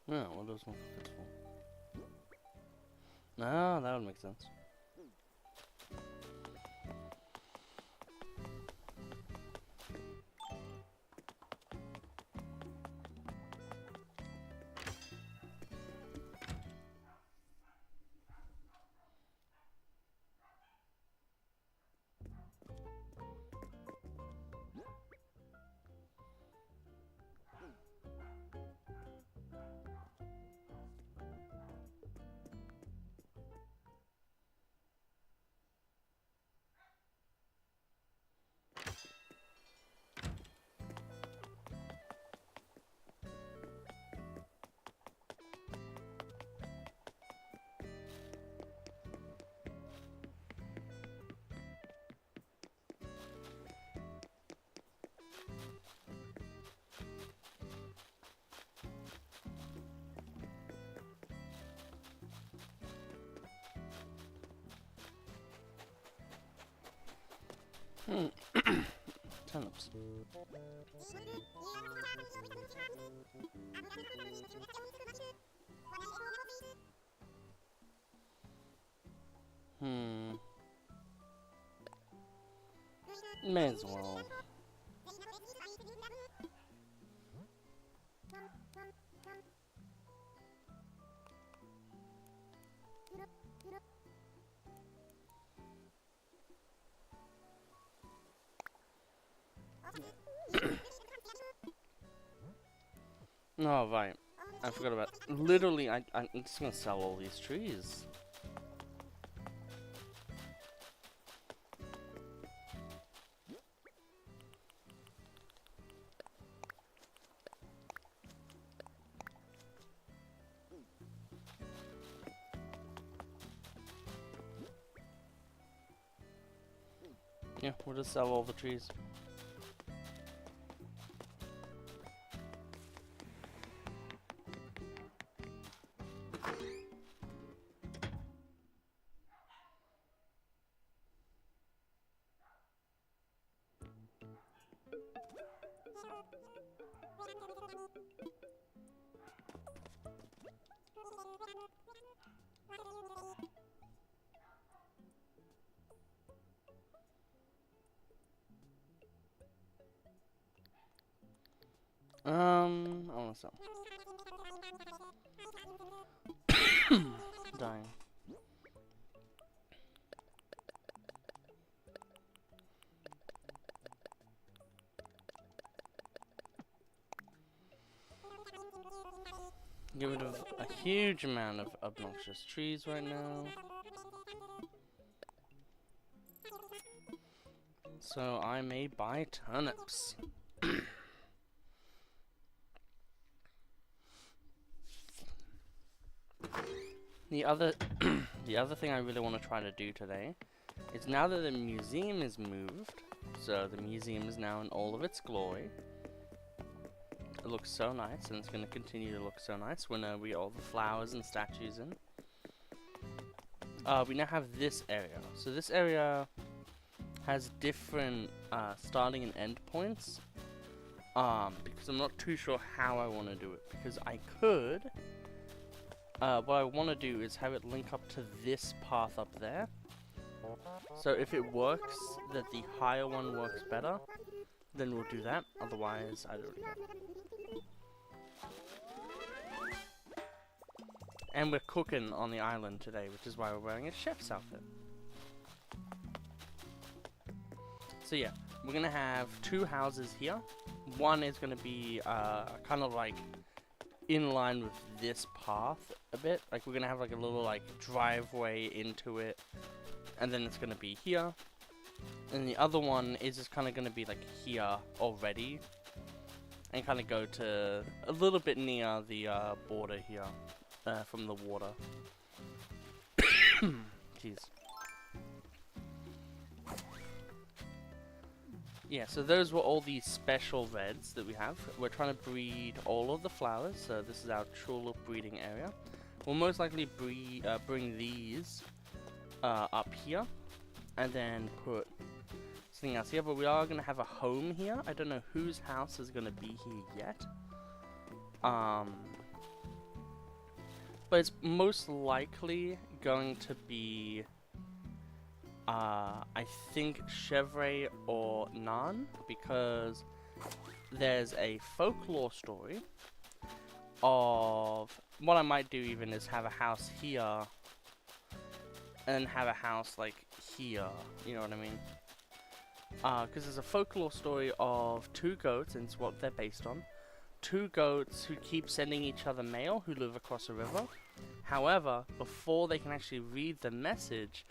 Yeah, what does one fit for? Ah, that would make sense. Turnips. May as well. Oh, right. I forgot about... Literally, I'm just gonna sell all these trees. Yeah, we'll just sell all the trees. I wanna sell. Dying. Get rid of a huge amount of obnoxious trees right now. So I may buy turnips. The other thing I really want to try to do today is, now that the museum is moved, so the museum is now in all of its glory. It looks so nice, and it's going to continue to look so nice when we get all the flowers and statues in. We now have this area. So this area has different starting and end points. Because I'm not too sure how I want to do it. Because I could... what I want to do is have it link up to this path up there. So if it works, that the higher one works better, then we'll do that. Otherwise, I don't really care. And we're cooking on the island today, which is why we're wearing a chef's outfit. So yeah, we're gonna have two houses here. One is gonna be kind of like in line with this path a bit. Like we're gonna have like a little like driveway into it, and then it's going to be here. And the other one is just kind of going to be like here already, and kind of go to a little bit near the border here from the water. Jeez. Yeah, so those were all the special reds that we have. We're trying to breed all of the flowers, so this is our tulip breeding area. We'll most likely bring these up here, and then put something else here, but we are going to have a home here. I don't know whose house is going to be here yet. But it's most likely going to be, I think, Chevre or Nan, because there's a folklore story of, what I might do even is have a house here, and have a house like here, you know what I mean? Because there's a folklore story of two goats, and it's what they're based on. Two goats who keep sending each other mail, who live across a river. However, before they can actually read the message,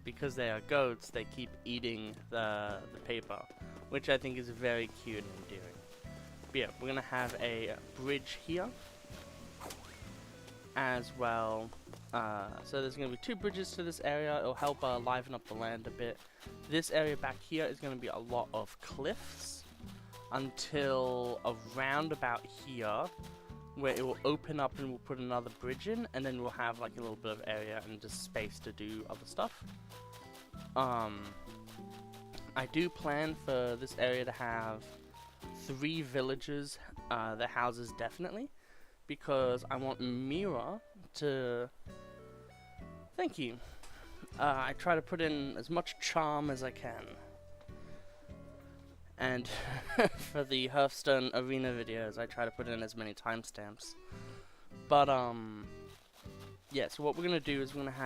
because they are goats, they keep eating the paper, which I think is very cute and endearing. But yeah, we're going to have a bridge here as well. So there's going to be two bridges to this area. It'll help liven up the land a bit. This area back here is going to be a lot of cliffs until around about here, where it will open up and we'll put another bridge in, and then we'll have like a little bit of area and just space to do other stuff. I do plan for this area to have 3 villages, the houses definitely, because I want Mira to... Thank you. I try to put in as much charm as I can. And for the Hearthstone Arena videos, I try to put in as many timestamps. But, yeah, so what we're going to do is we're going to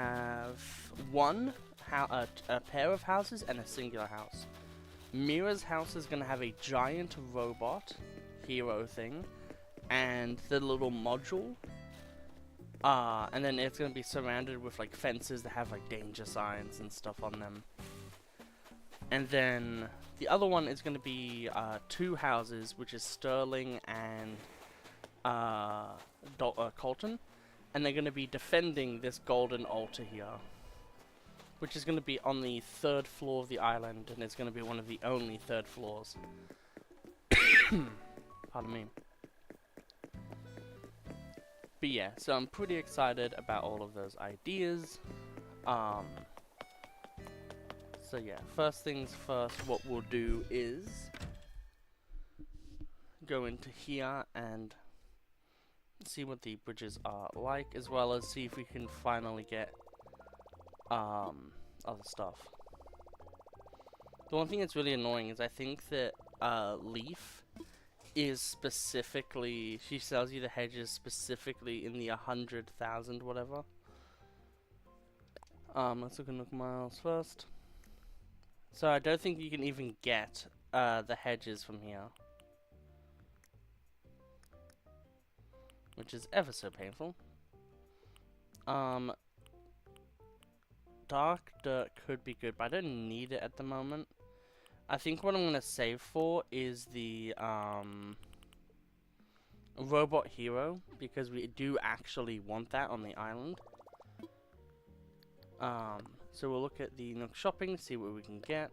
have a pair of houses and a singular house. Mira's house is going to have a giant robot hero thing and the little module. And then it's going to be surrounded with like fences that have like danger signs and stuff on them. And then the other one is going to be 2 houses, which is Sterling and Colton. And they're going to be defending this golden altar here, which is going to be on the 3rd floor of the island, and it's going to be one of the only 3rd floors. Pardon me. But yeah, so I'm pretty excited about all of those ideas. So yeah, first things first, what we'll do is go into here and see what the bridges are like, as well as see if we can finally get other stuff. The one thing that's really annoying is I think that Leaf is specifically, she sells you the hedges specifically in the 100,000 whatever. Let's look at Nook Miles first. So I don't think you can even get the hedges from here, which is ever so painful. Dark dirt could be good, but I don't need it at the moment. I think what I'm going to save for is the robot hero, because we do actually want that on the island. So we'll look at the Nook shopping, see what we can get.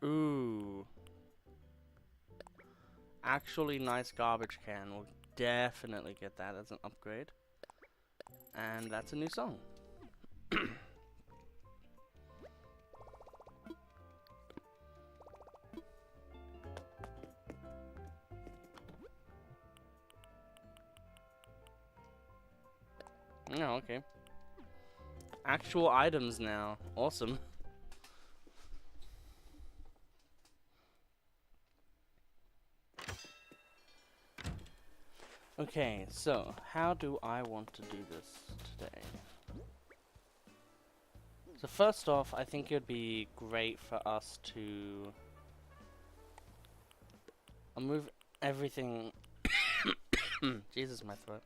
Ooh. Actually nice garbage can. We'll definitely get that as an upgrade. And that's a new song. Oh, okay. Actual items now. Awesome. Okay, so how do I want to do this today? So first off, I think it would be great for us to... I'll move everything... Jesus, my throat.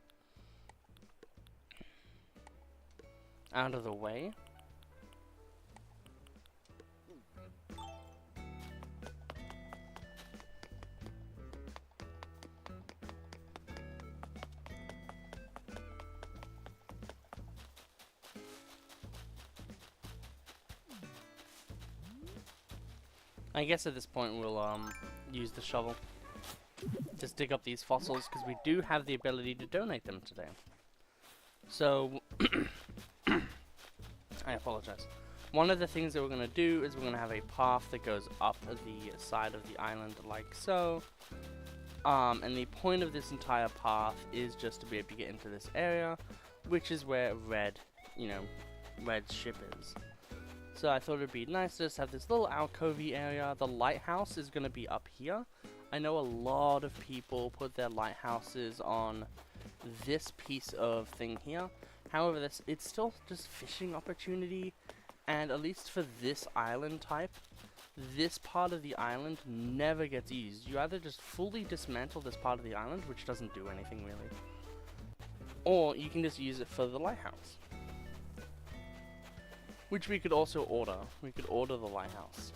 Out of the way. I guess at this point we'll use the shovel. Just dig up these fossils because we do have the ability to donate them today. So, I apologize. One of the things that we're going to do is we're going to have a path that goes up the side of the island like so. And the point of this entire path is just to be able to get into this area, which is where Red's ship is. So I thought it'd be nice to just have this little alcovey area. The lighthouse is going to be up here. I know a lot of people put their lighthouses on this piece of thing here. However, it's still just fishing opportunity, and at least for this island type, this part of the island never gets used. You either just fully dismantle this part of the island, which doesn't do anything really, or you can just use it for the lighthouse, which we could also order. We could order the lighthouse.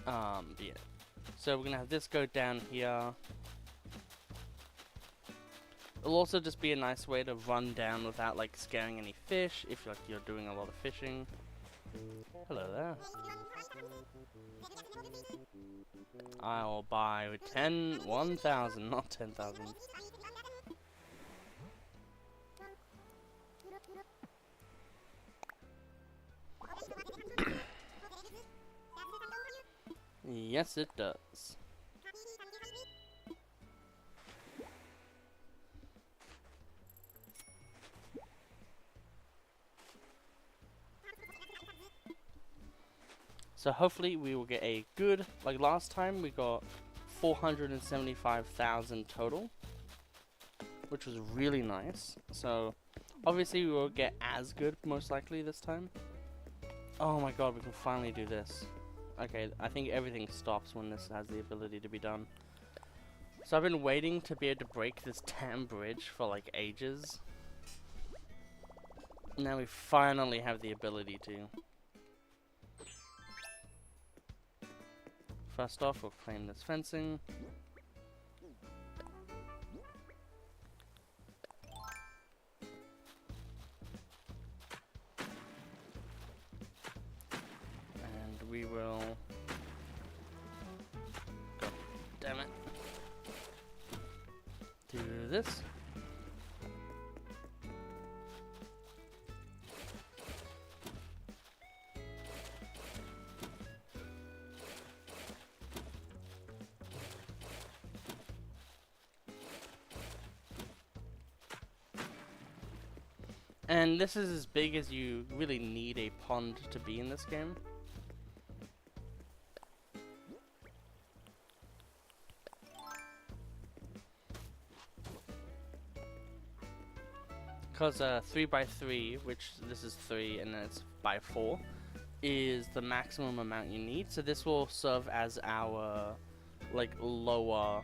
Yeah. So we're gonna have this go down here. It'll also just be a nice way to run down without like scaring any fish if you're doing a lot of fishing. Hello there. I'll buy 1,000, not 10,000. Yes, it does. So hopefully we will get a good, like last time we got 475,000 total, which was really nice. So obviously we won't get as good most likely this time. Oh my god, we can finally do this. Okay, I think everything stops when this has the ability to be done. So I've been waiting to be able to break this damn bridge for like ages. Now we finally have the ability to. First off, we'll claim this fencing. And we will... God damn it. Do this. And this is as big as you really need a pond to be in this game. Because 3x3, which this is 3 and then it's by 4, is the maximum amount you need. So this will serve as our like lower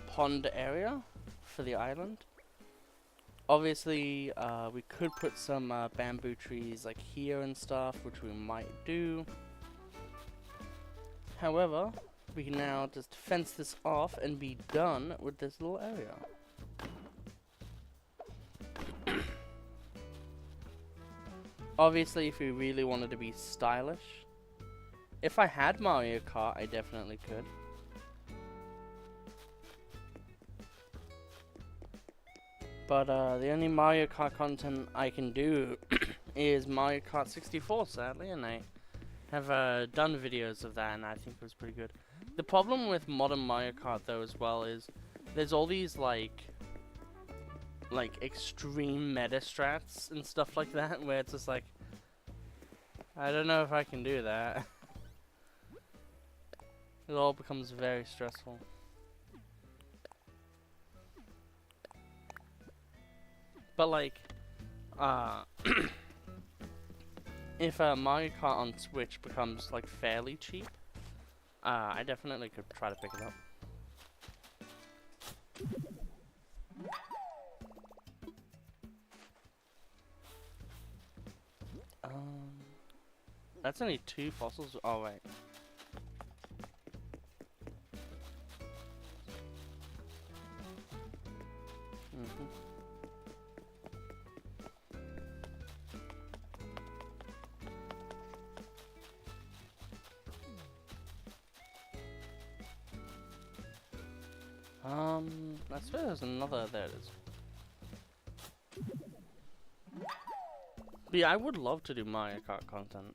pond area for the island. Obviously, we could put some bamboo trees like here and stuff, which we might do. However, we can now just fence this off and be done with this little area. Obviously, if we really wanted to be stylish, if I had Mario Kart, I definitely could. But the only Mario Kart content I can do is Mario Kart 64, sadly, and I have done videos of that, and I think it was pretty good. The problem with modern Mario Kart, though, as well, is there's all these, like extreme meta strats and stuff like that, where it's just like, I don't know if I can do that. It all becomes very stressful. But like, if Mario Kart on Switch becomes like fairly cheap, I definitely could try to pick it up. That's only 2 fossils. Oh wait. I suppose there's another. There it is. But yeah, I would love to do Mario Kart content.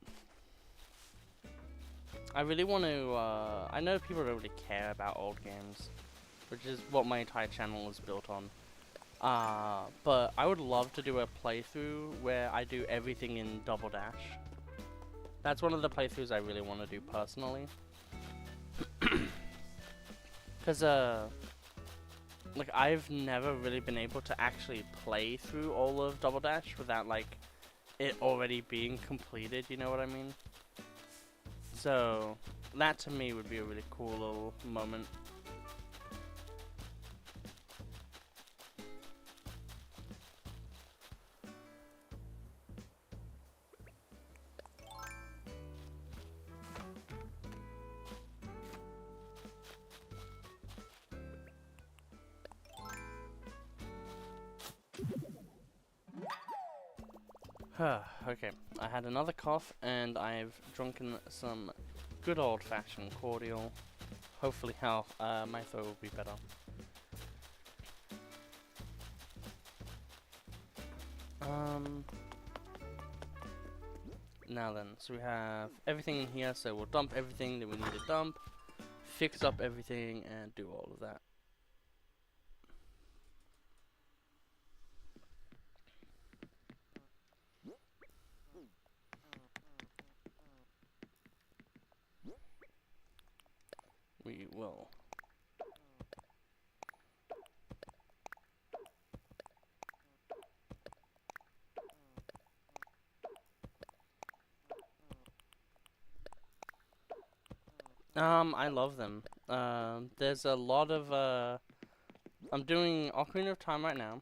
I really want to. I know people don't really care about old games, which is what my entire channel is built on. But I would love to do a playthrough where I do everything in Double Dash. That's one of the playthroughs I really want to do personally. Because, like, I've never really been able to actually play through all of Double Dash without, like, it already being completed, you know what I mean? So, that to me would be a really cool little moment. Okay, I had another cough and I've drunken some good old-fashioned cordial. Hopefully my throat will be better. Now then, so we have everything in here, so we'll dump everything that we need to dump, fix up everything, and do all of that. We will. I love them. There's a lot of, I'm doing Ocarina of Time right now.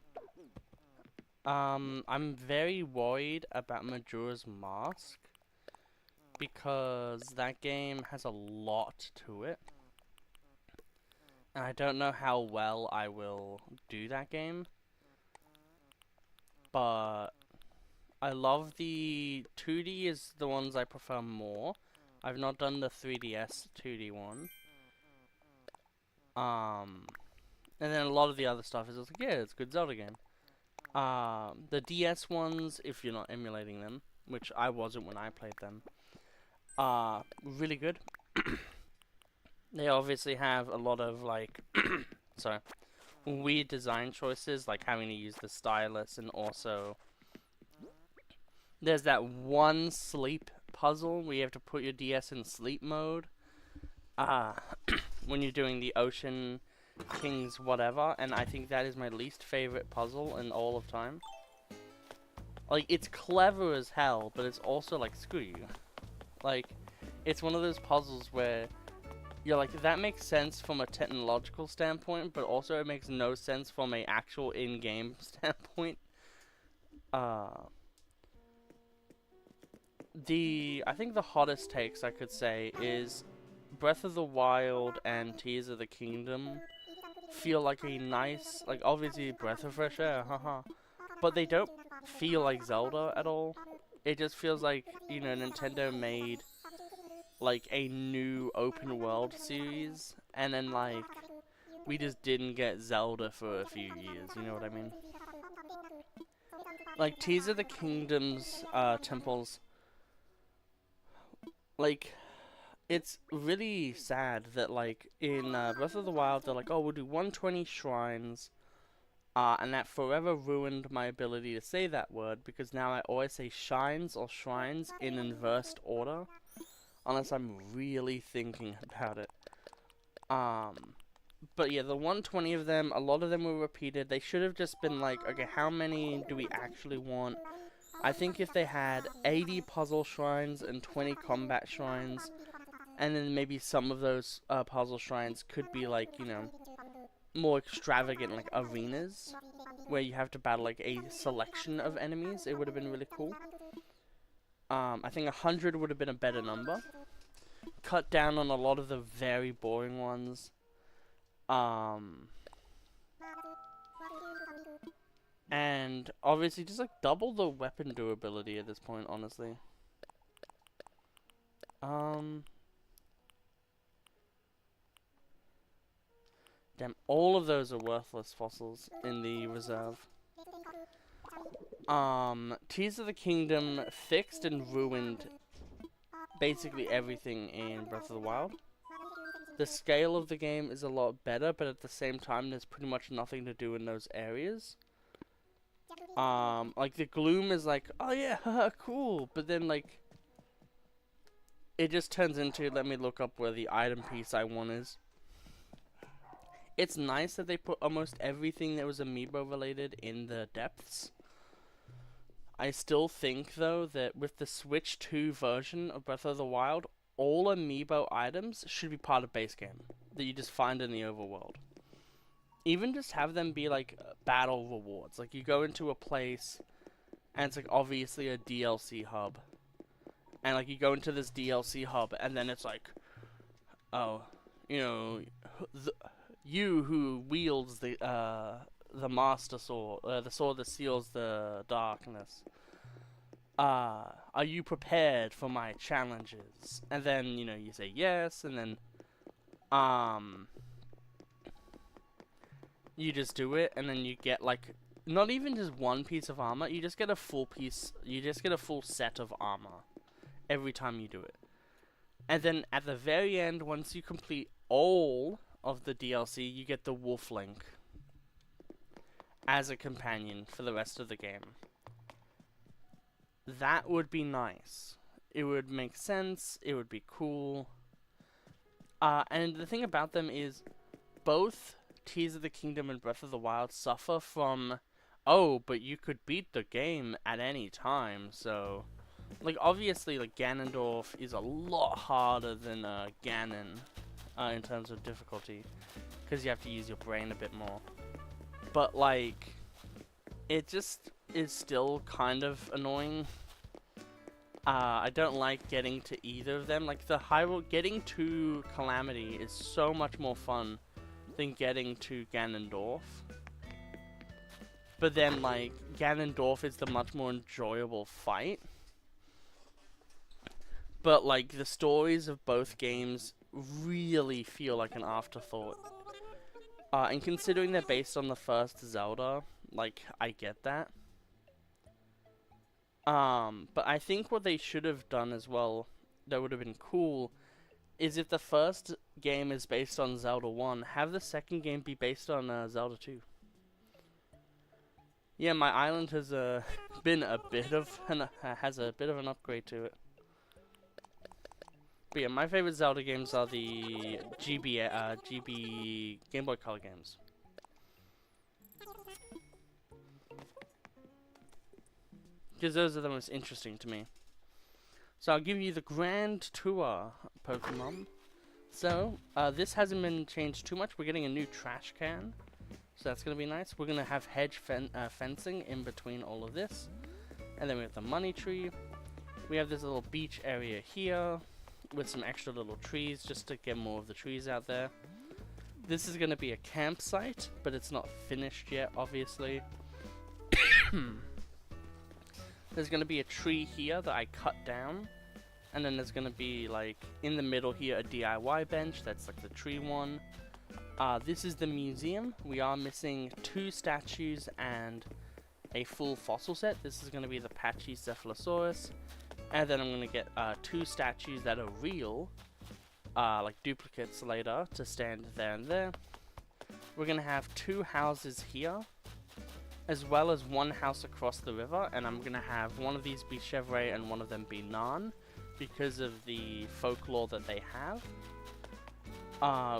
I'm very worried about Majora's Mask because that game has a lot to it. And I don't know how well I will do that game. But I love the 2D is the ones I prefer more. I've not done the 3DS 2D one. And then a lot of the other stuff is just like, yeah, it's a good Zelda game. The DS ones, if you're not emulating them, which I wasn't when I played them, are really good. They obviously have a lot of, like, sorry, weird design choices, like having to use the stylus, and also there's that one sleep puzzle where you have to put your DS in sleep mode. When you're doing the Ocean King's whatever, and I think that is my least favorite puzzle in all of time. Like, it's clever as hell, but it's also like, screw you. Like, it's one of those puzzles where you're like, that makes sense from a technological standpoint, but also it makes no sense from a actual in-game standpoint. I think the hottest takes I could say is Breath of the Wild and Tears of the Kingdom feel like a nice, like, obviously breath of fresh air, haha, but they don't feel like Zelda at all. It just feels like, you know, Nintendo made like a new open world series, and then like we just didn't get Zelda for a few years, you know what I mean? Like, Tears of the Kingdom's temples, like, it's really sad that, like, in Breath of the Wild, they're like, oh, we'll do 120 shrines, and that forever ruined my ability to say that word, because now I always say shines or shrines in inversed order, unless I'm really thinking about it. But yeah, the 120 of them, a lot of them were repeated. They should have just been like, okay, how many do we actually want? I think if they had 80 puzzle shrines and 20 combat shrines, and then maybe some of those puzzle shrines could be like, you know, more extravagant, like arenas, where you have to battle like a selection of enemies, it would have been really cool. I think 100 would have been a better number. Cut down on a lot of the very boring ones. And obviously just like double the weapon durability at this point, honestly. Damn, all of those are worthless fossils in the reserve. Tears of the Kingdom fixed and ruined basically everything in Breath of the Wild. The scale of the game is a lot better, but at the same time, there's pretty much nothing to do in those areas. Like, the gloom is like, oh yeah, haha, cool, but then, like, it just turns into, let me look up where the item piece I want is. It's nice that they put almost everything that was amiibo related in the depths. I still think, though, that with the Switch 2 version of Breath of the Wild, all amiibo items should be part of base game that you just find in the overworld. Even just have them be like battle rewards. Like, you go into a place and it's like obviously a DLC hub. And like, you go into this DLC hub and then it's like, oh, you know, you who wields the Master Sword, the sword that seals the darkness. Are you prepared for my challenges? And then, you know, you say yes, and then, you just do it, and then you get, like, not even just one piece of armor, you just get a full piece, you just get a full set of armor every time you do it. And then at the very end, once you complete all of the DLC, you get the Wolf Link as a companion for the rest of the game. That would be nice. It would make sense. It would be cool. And the thing about them is, both Tears of the Kingdom and Breath of the Wild suffer from, oh, but you could beat the game at any time, so... Like, obviously, like, Ganondorf is a lot harder than Ganon in terms of difficulty, because you have to use your brain a bit more. But, like, it just is still kind of annoying. I don't like getting to either of them. Like, the getting to Calamity is so much more fun than getting to Ganondorf. But then, like, Ganondorf is the much more enjoyable fight. But, like, the stories of both games really feel like an afterthought. And considering they're based on the first Zelda, like, I get that. But I think what they should have done as well, that would have been cool, is if the first game is based on Zelda 1, have the second game be based on Zelda 2. Yeah, my island has been a bit of has a bit of an upgrade to it. But yeah, my favorite Zelda games are the GB Game Boy Color games. Because those are the most interesting to me. So I'll give you the grand tour, Pokemon. So, this hasn't been changed too much. We're getting a new trash can. So that's going to be nice. We're going to have hedge fencing in between all of this. And then we have the money tree. We have this little beach area here with some extra little trees just to get more of the trees out there. This is going to be a campsite, but it's not finished yet, obviously. There's going to be a tree here that I cut down. And then there's going to be, like, in the middle here, a DIY bench. That's, like, the tree one. This is the museum. We are missing 2 statues and a full fossil set. This is going to be the Patchy Cephalosaurus. And then I'm going to get 2 statues that are real, like duplicates later, to stand there and there. We're going to have 2 houses here, as well as 1 house across the river. And I'm going to have one of these be Chevrolet and one of them be Nan, because of the folklore that they have.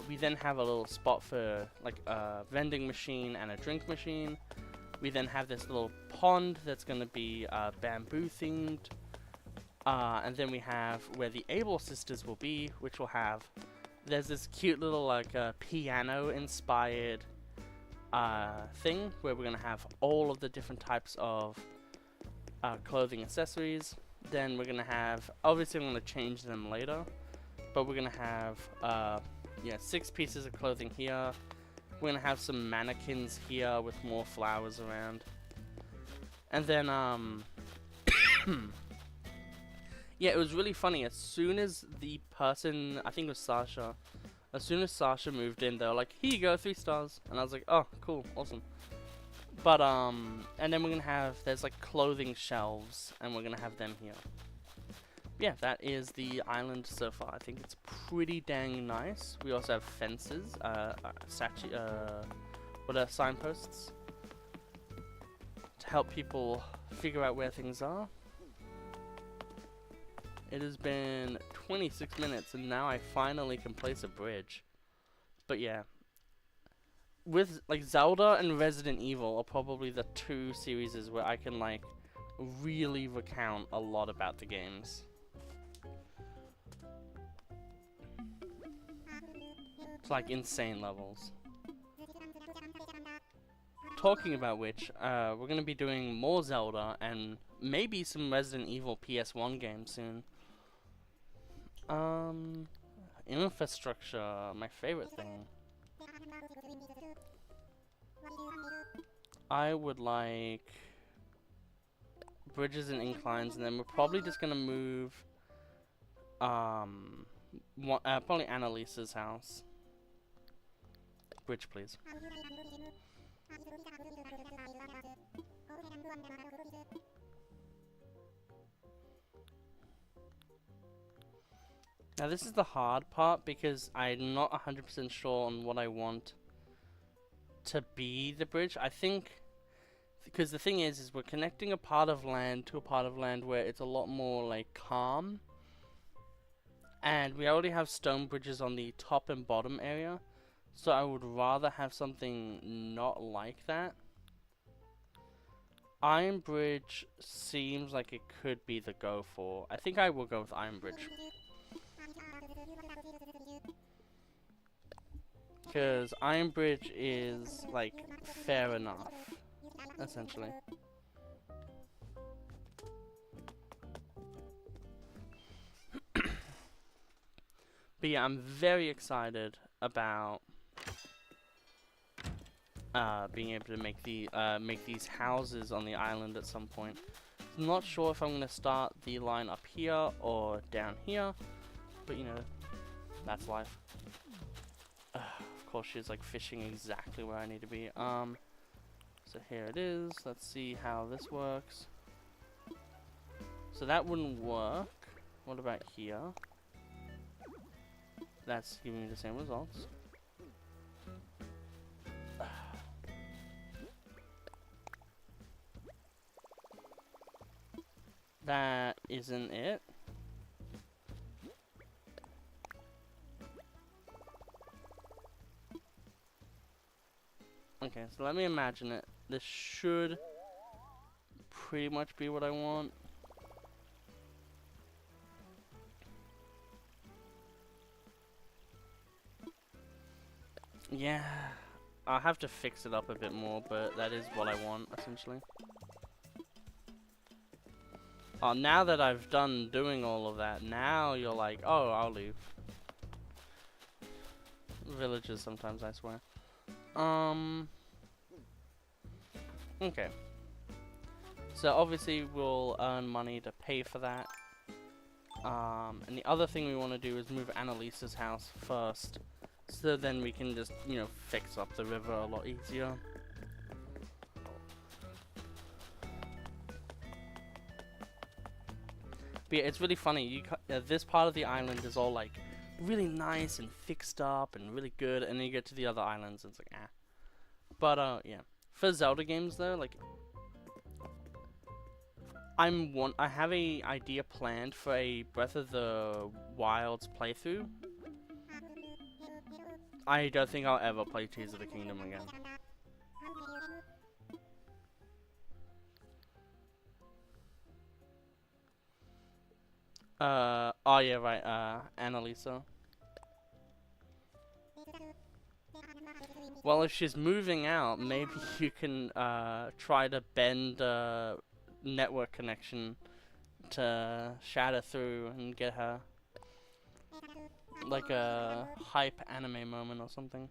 We then have a little spot for like a vending machine and a drink machine. We then have this little pond that's going to be bamboo themed. And then we have where the Able Sisters will be, which will have, there's this cute little like piano inspired thing where we're going to have all of the different types of clothing accessories. Then we're going to have, obviously I'm going to change them later, but we're going to have, 6 pieces of clothing here. We're going to have some mannequins here with more flowers around. And then, yeah, it was really funny. As soon as the person, I think it was Sasha, As soon as Sasha moved in, they were like, "Here you go, 3 stars," and I was like, "Oh, cool, awesome." But and then we're gonna have there's like clothing shelves, and we're gonna have them here. Yeah, that is the island so far. I think it's pretty dang nice. We also have fences, what are signposts to help people figure out where things are. It has been 26 minutes, and now I finally can place a bridge. But yeah. With like Zelda and Resident Evil are probably the 2 series where I can like really recount a lot about the games. It's like insane levels. Talking about which, we're gonna be doing more Zelda and maybe some Resident Evil PS1 games soon. Infrastructure, my favorite thing. I would like bridges and inclines, and then we're probably just gonna move probably Annalisa's house. Bridge, please. Now this is the hard part because I'm not 100% sure on what I want to be the bridge. I think because the thing is we're connecting a part of land to a part of land where it's a lot more like calm, and we already have stone bridges on the top and bottom area, so I would rather have something not like that. Iron Bridge seems like it could be the go for. I think I will go with Iron Bridge. Because Iron Bridge is, like, fair enough, essentially. But yeah, I'm very excited about being able to make these houses on the island at some point. I'm not sure if I'm going to start the line up here or down here, but you know, that's life. Of course, she's like fishing exactly where I need to be. So here it is. Let's see how this works. So that wouldn't work. What about here? That's giving me the same results. That isn't it. Okay, so let me imagine it. This should pretty much be what I want. Yeah, I'll have to fix it up a bit more, but that is what I want, essentially. Oh, now that I've done doing all of that, now you're like, oh, I'll leave. Villages sometimes, I swear. Okay. So obviously we'll earn money to pay for that. And the other thing we want to do is move Annalisa's house first. So then we can just, you know, fix up the river a lot easier. But yeah, it's really funny. This part of the island is all like really nice and fixed up and really good, and then you get to the other islands and it's like, ah. But yeah, for Zelda games though, like I have a idea planned for a Breath of the Wild's playthrough. I don't think I'll ever play Tears of the Kingdom again. Oh yeah, right, Annalisa. Well, if she's moving out, maybe you can, try to bend a network connection to shatter through and get her. Like a hype anime moment or something.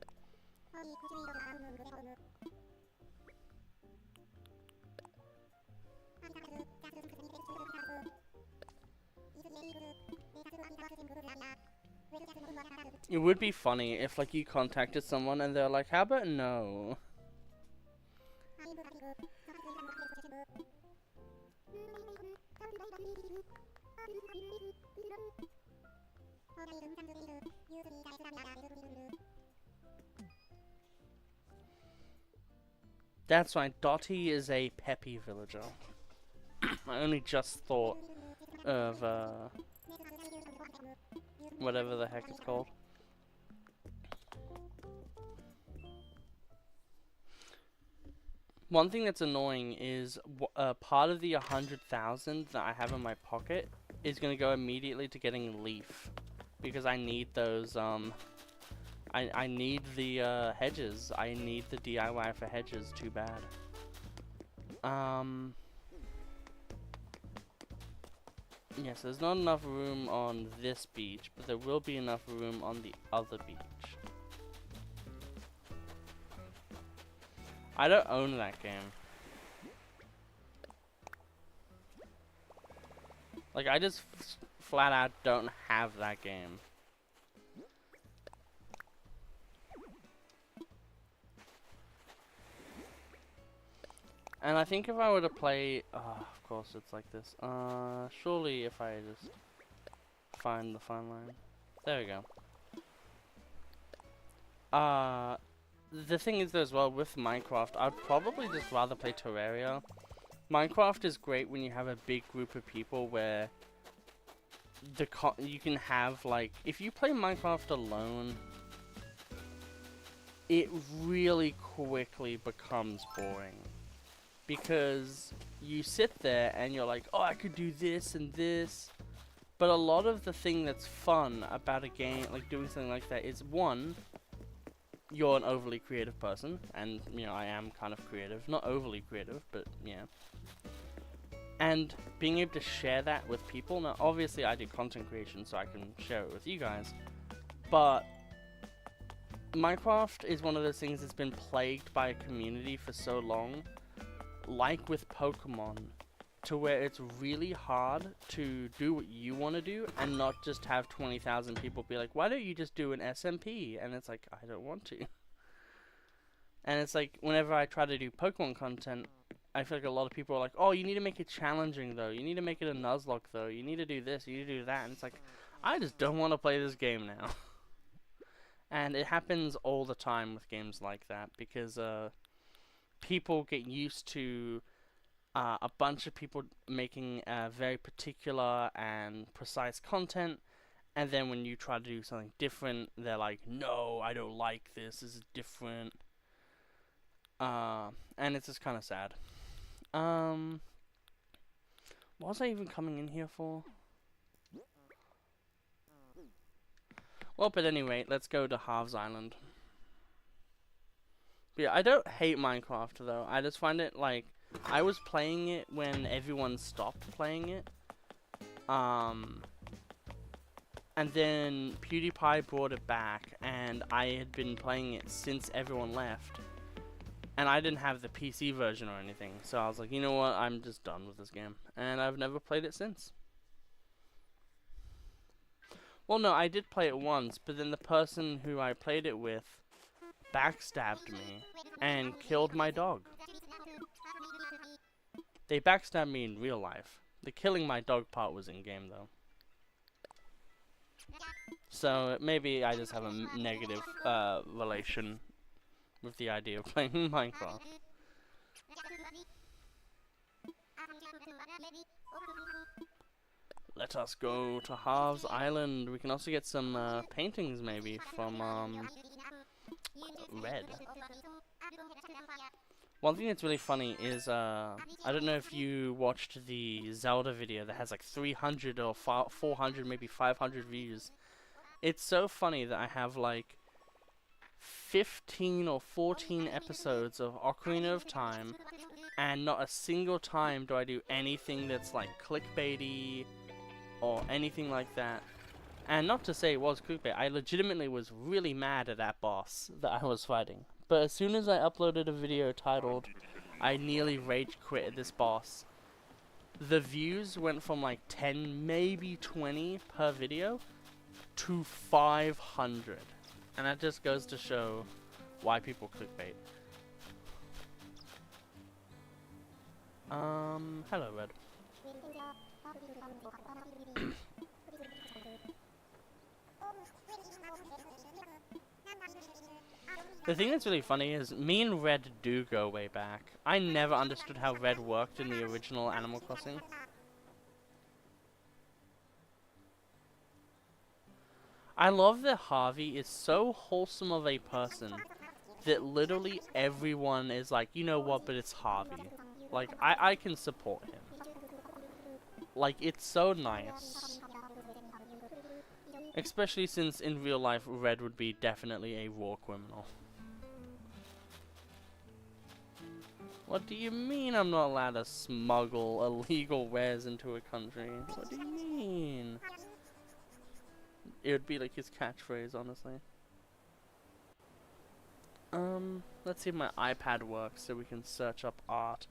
It would be funny if like you contacted someone and they're like, how about no? That's right, Dottie is a peppy villager. I only just thought of whatever the heck it's called. One thing that's annoying is part of the 100,000 that I have in my pocket is going to go immediately to getting Leaf. Because I need those, I need the hedges. I need the DIY for hedges, too bad. Yes, there's not enough room on this beach, but there will be enough room on the other beach. I don't own that game. Like, I just flat out don't have that game. And I think if I were to play, of course it's like this. Surely if I just find the fun line. There we go. The thing is though as well with Minecraft, I'd probably just rather play Terraria. Minecraft is great when you have a big group of people where you can have like, if you play Minecraft alone, it really quickly becomes boring. Because you sit there and you're like, oh, I could do this and this. But a lot of the thing that's fun about a game, like doing something like that, is one, you're an overly creative person, and you know I am kind of creative, not overly creative, but yeah. And being able to share that with people. Now, obviously, I do content creation, so I can share it with you guys. But Minecraft is one of those things that's been plagued by a community for so long, like with Pokemon, to where it's really hard to do what you want to do and not just have 20,000 people be like, why don't you just do an SMP? And it's like, I don't want to. And it's like, whenever I try to do Pokemon content, I feel like a lot of people are like, oh, you need to make it challenging though, you need to make it a Nuzlocke though, you need to do this, you need to do that, and it's like, I just don't want to play this game now. And it happens all the time with games like that, because people get used to a bunch of people making very particular and precise content, and then when you try to do something different, they're like, no, I don't like this is different. And it's just kind of sad. What was I even coming in here for? Well, but anyway, let's go to Halves Island. But yeah, I don't hate Minecraft though. I just find it like, I was playing it when everyone stopped playing it. And then PewDiePie brought it back, and I had been playing it since everyone left. And I didn't have the PC version or anything, so I was like, you know what, I'm just done with this game. And I've never played it since. Well, no, I did play it once, but then the person who I played it with backstabbed me and killed my dog. They backstabbed me in real life. The killing my dog part was in game though. So maybe I just have a negative relation with the idea of playing Minecraft. Let us go to Halves Island. We can also get some paintings maybe from Red. One thing that's really funny is, I don't know if you watched the Zelda video that has like 300 or 400, maybe 500 views. It's so funny that I have like 15 or 14 episodes of Ocarina of Time, and not a single time do I do anything that's like clickbaity or anything like that. And not to say it was clickbait, I legitimately was really mad at that boss that I was fighting. But as soon as I uploaded a video titled, I nearly rage quit at this boss, the views went from like 10, maybe 20 per video, to 500. And that just goes to show why people clickbait. Hello, Red. The thing that's really funny is me and Red do go way back. I never understood how Red worked in the original Animal Crossing. I love that Harvey is so wholesome of a person that literally everyone is like, you know what, but it's Harvey. Like, I can support him. Like, it's so nice. Especially since in real life, Red would be definitely a war criminal. What do you mean I'm not allowed to smuggle illegal wares into a country? What do you mean? It would be like his catchphrase, honestly. Let's see if my iPad works so we can search up art.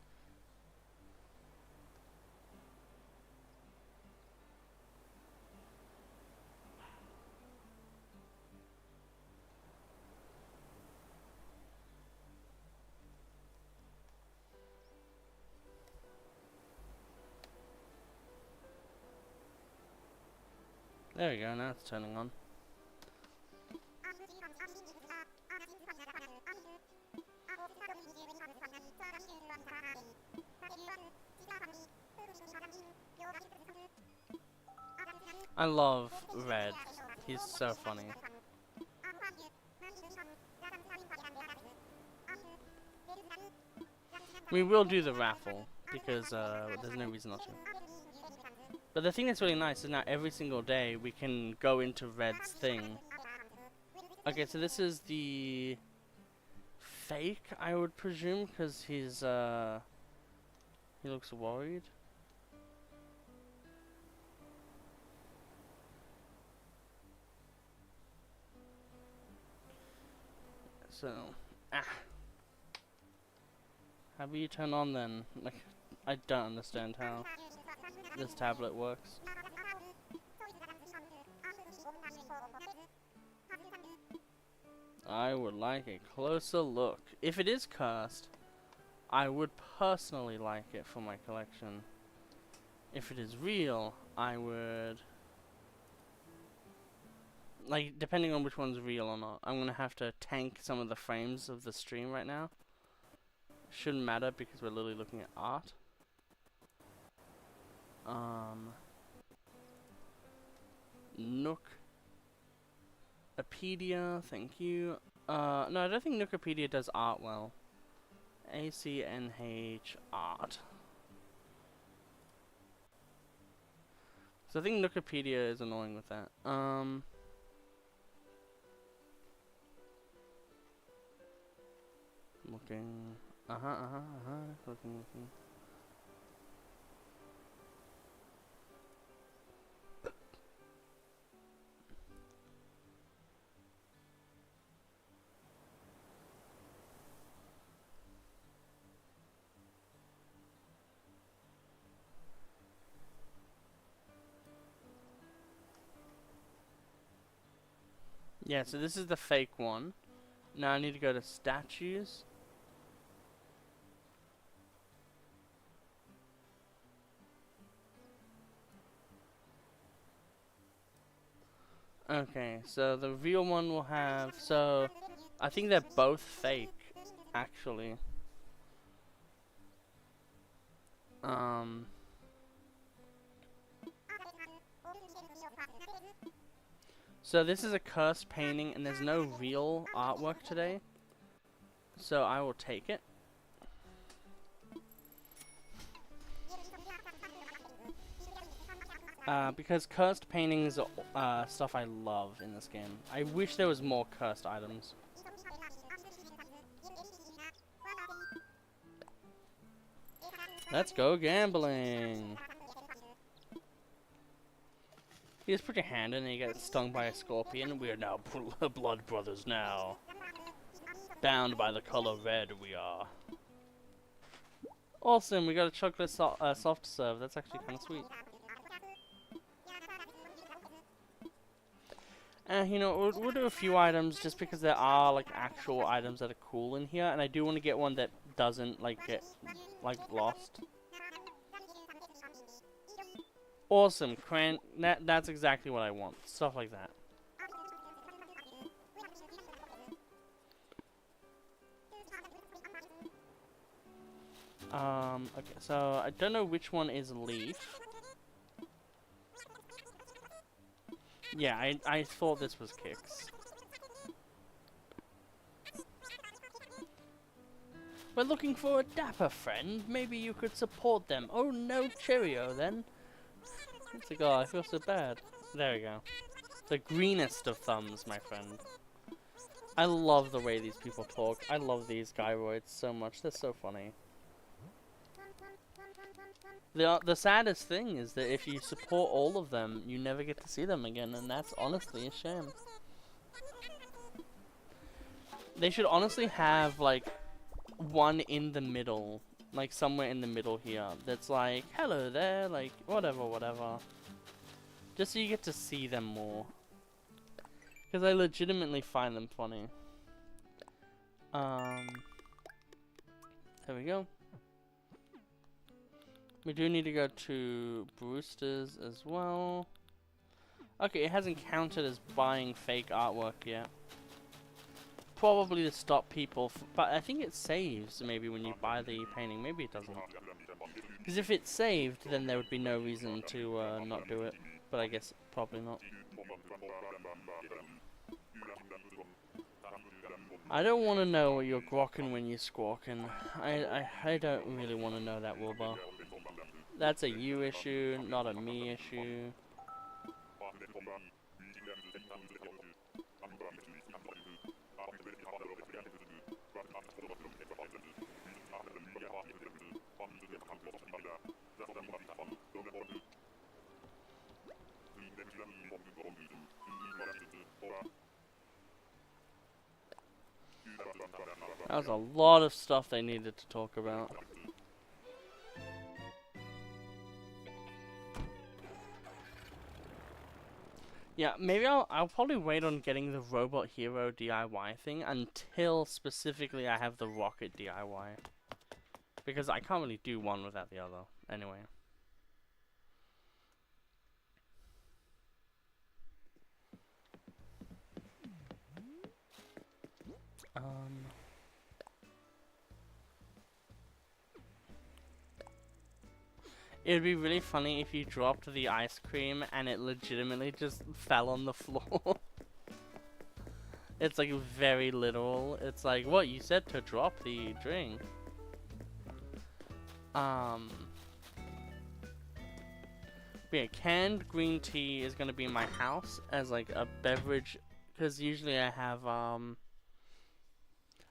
There we go, now it's turning on. I love Red. He's so funny. We will do the raffle because there's no reason not to. But the thing that's really nice is now every single day we can go into Red's thing. Okay, so this is the fake, I would presume, because he's he looks worried. So, how do you turn on then? Like, I don't understand how this tablet works. I would like a closer look. If it is cursed, I would personally like it for my collection. If it is real, I would... like, depending on which one's real or not, I'm gonna have to tank some of the frames of the stream right now. Shouldn't matter because we're literally looking at art. Nookapedia, thank you. No, I don't think Nookapedia does art well. ACNH art. So I think Nookapedia is annoying with that. Looking. Looking. Yeah, so this is the fake one. Now I need to go to statues. Okay, so the real one will have, so I think they're both fake, actually. So this is a cursed painting and there's no real artwork today. So I will take it. Because cursed paintings are stuff I love in this game. I wish there was more cursed items. Let's go gambling. You just put your hand in and you get stung by a scorpion. We are now blood brothers now. Bound by the color red we are. Awesome, we got a chocolate soft serve. That's actually kind of sweet. You know, we'll do a few items just because there are like actual items that are cool in here, and I do want to get one that doesn't like get like lost. Awesome, that's exactly what I want. Stuff like that. Okay, so I don't know which one is leaf. Yeah, I thought this was kicks. We're looking for a dapper friend. Maybe you could support them. Oh, no Cheerio then. It's like, oh, I feel so bad. There we go. The greenest of thumbs, my friend. I love the way these people talk. I love these gyroids so much. They're so funny. The saddest thing is that if you support all of them, you never get to see them again, and that's honestly a shame. They should honestly have, like, one in the middle, like somewhere in the middle here, that's like, hello there, like, whatever. Just so you get to see them more. Because I legitimately find them funny. There we go. We do need to go to Brewster's as well. Okay, it hasn't counted as buying fake artwork yet. Probably to stop people, but I think it saves maybe when you buy the painting. Maybe it doesn't. Because if it's saved, then there would be no reason to not do it. But I guess probably not. I don't want to know what you're grokking when you're squawking. I don't really want to know that, Wilbur. That's a you issue, not a me issue. That was a lot of stuff they needed to talk about. Yeah, maybe I'll probably wait on getting the Robot Hero DIY thing until specifically I have the Rocket DIY. Because I can't really do one without the other, anyway. It would be really funny if you dropped the ice cream and it legitimately just fell on the floor. It's like very literal. It's like, what, you said to drop the drink. Yeah, canned green tea is gonna be in my house as like a beverage, because usually I have I'm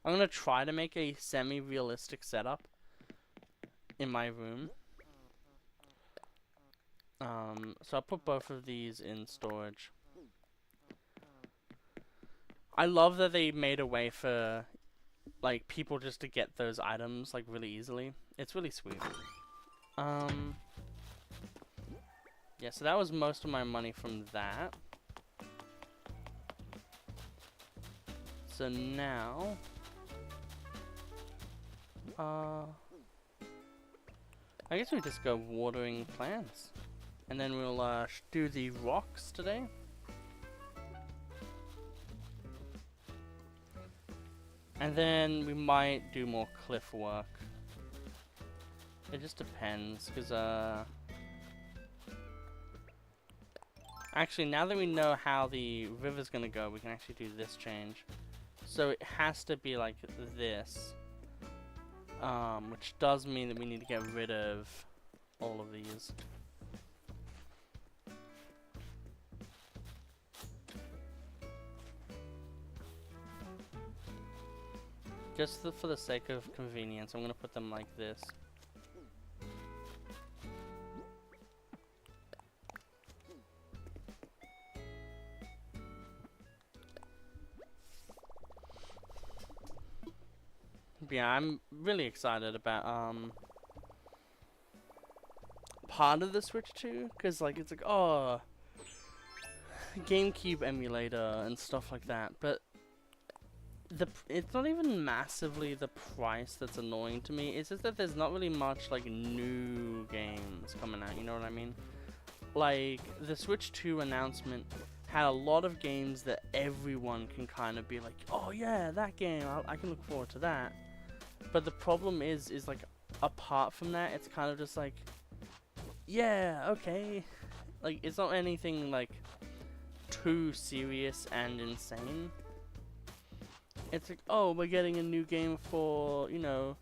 gonna try to make a semi-realistic setup in my room. So I'll put both of these in storage. I love that they made a way for like people just to get those items like really easily. It's really sweet. Yeah, so that was most of my money from that. So now I guess we just go watering plants. And then we'll do the rocks today. And then we might do more cliff work. It just depends, because actually, now that we know how the river's gonna go, we can actually do this change. So it has to be like this. Which does mean that we need to get rid of all of these. Just for the sake of convenience, I'm gonna put them like this. Yeah, I'm really excited about part of the Switch 2, because like it's like, oh, GameCube emulator and stuff like that, but it's not even massively the price that's annoying to me. It's just that there's not really much like new games coming out, you know what I mean? Like the Switch 2 announcement had a lot of games that everyone can kind of be like, oh yeah, that game, I can look forward to that. But the problem is like, apart from that, it's kind of just like, yeah, okay. Like, it's not anything like too serious and insane. It's like, oh, we're getting a new game for, you know,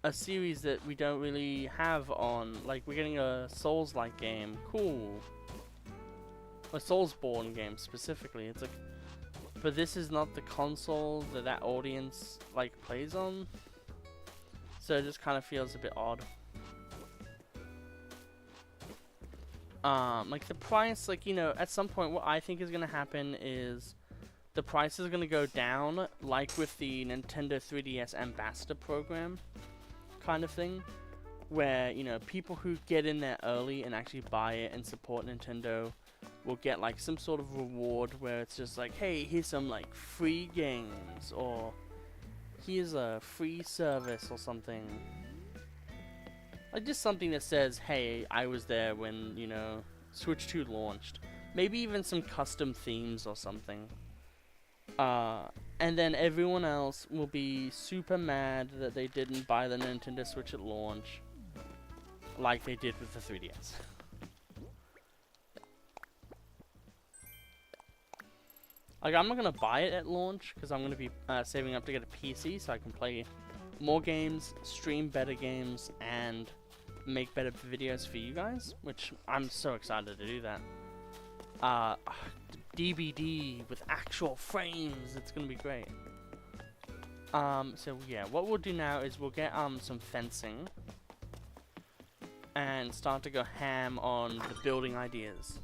a series that we don't really have on. Like, we're getting a Souls-like game. Cool. A Soulsborne game, specifically. It's like, but this is not the console that audience, like, plays on. So it just kind of feels a bit odd. Like, the price, like, you know, at some point, what I think is going to happen is the price is going to go down, like with the Nintendo 3DS Ambassador program kind of thing, where, you know, people who get in there early and actually buy it and support Nintendo will get, like, some sort of reward where it's just like, hey, here's some, like, free games, or here's a free service or something. Like, just something that says, hey, I was there when, you know, Switch 2 launched. Maybe even some custom themes or something. And then everyone else will be super mad that they didn't buy the Nintendo Switch at launch, like they did with the 3DS. Like, I'm not gonna buy it at launch, because I'm gonna be saving up to get a PC so I can play more games, stream better games, and make better videos for you guys, which I'm so excited to do that. DVD with actual frames, it's gonna be great. So yeah, what we'll do now is we'll get some fencing and start to go ham on the building ideas.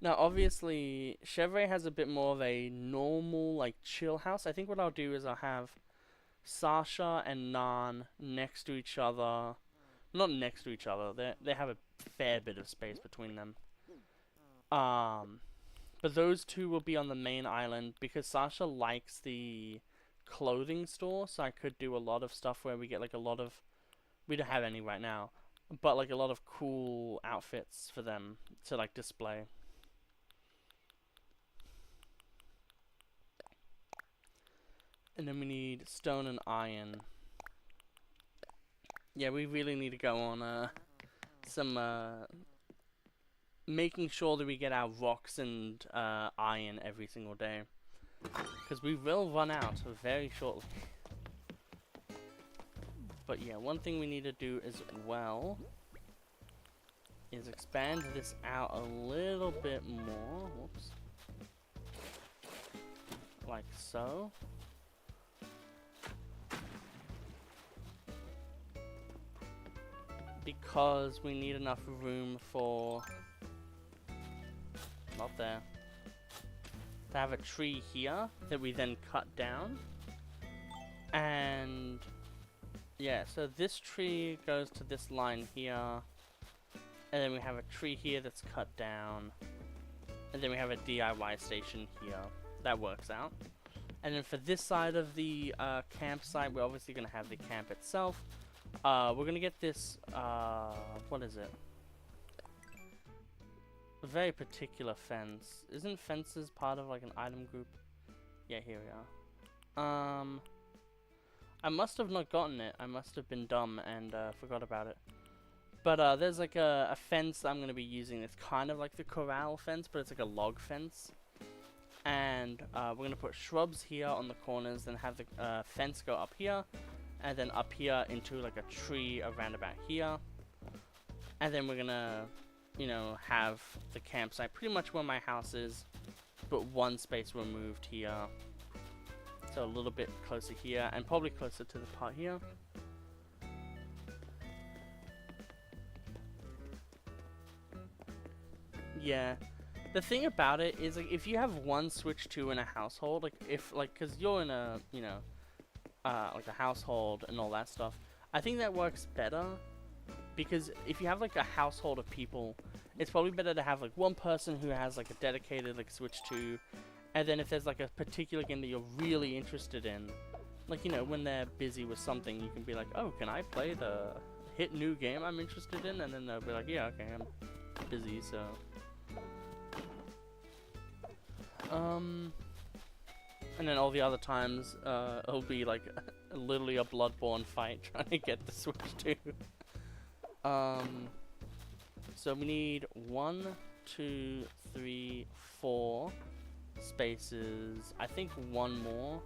Now obviously Chevrolet has a bit more of a normal, like, chill house. I think what I'll do is I'll have Sasha and Nan next to each other. Not next to each other, they have a fair bit of space between them. But those two will be on the main island because Sasha likes the clothing store, so I could do a lot of stuff where we get, like, a lot of, we don't have any right now, but, like, a lot of cool outfits for them to, like, display. And then we need stone and iron. Yeah, we really need to go on some making sure that we get our rocks and iron every single day, because we will run out very shortly. But yeah, one thing we need to do as well is expand this out a little bit more. Whoops. Like so. Because we need enough room for, not there, to have a tree here that we then cut down. And yeah, so this tree goes to this line here, and then we have a tree here that's cut down, and then we have a DIY station here. That works out. And then for this side of the campsite, we're obviously going to have the camp itself. We're going to get this, what is it? A very particular fence. Isn't fences part of, like, an item group? Yeah, here we are. I must have not gotten it. I must have been dumb and forgot about it. But there's, like, a fence that I'm going to be using. It's kind of like the corral fence, but it's like a log fence. And we're going to put shrubs here on the corners, then have the fence go up here, and then up here into, like, a tree around about here. And then we're going to, you know, have the campsite pretty much where my house is, but one space removed here. So a little bit closer here, and probably closer to the part here. Yeah. The thing about it is, like, if you have one Switch 2 in a household, like, if, like, because you're in a, you know, like a household and all that stuff, I think that works better because if you have like a household of people, it's probably better to have like one person who has like a dedicated like Switch 2, and then if there's like a particular game that you're really interested in, like, you know, when they're busy with something, you can be like, oh, can I play the hit new game I'm interested in? And then they'll be like, yeah, okay, I'm busy, so. And then all the other times, it'll be like literally a Bloodborne fight trying to get the Switch 2. So we need 1, 2, 3, 4 spaces. I think one more.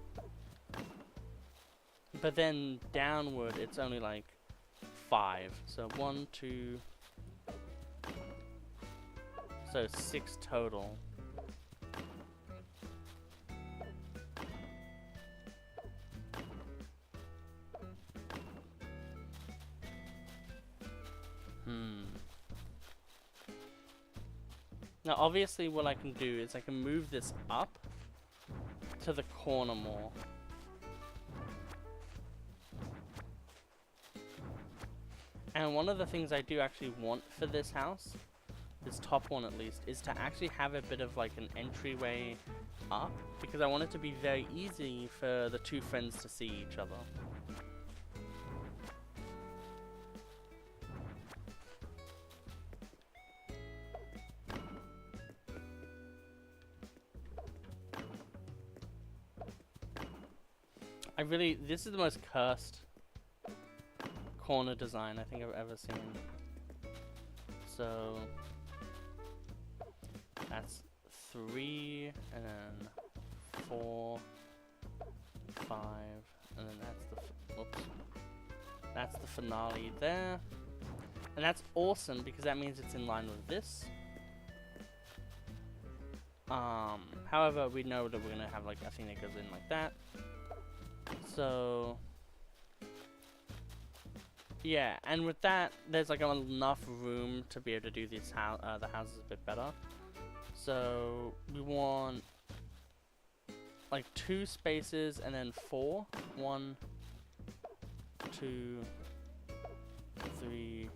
But then downward, it's only like 5. So 1, 2. So 6 total. Now obviously what I can do is I can move this up to the corner more. And one of the things I do actually want for this house, this top one at least, is to actually have a bit of like an entryway up, because I want it to be very easy for the two friends to see each other. This is the most cursed corner design I think I've ever seen. So that's 3, and then 4, 5, and then that's the finale there. And that's awesome because that means it's in line with this. However, we know that we're gonna have like a thing that goes in like that. So yeah, and with that, there's like enough room to be able to do these the houses a bit better. So we want like 2 spaces and then 4. 1, 2, 3,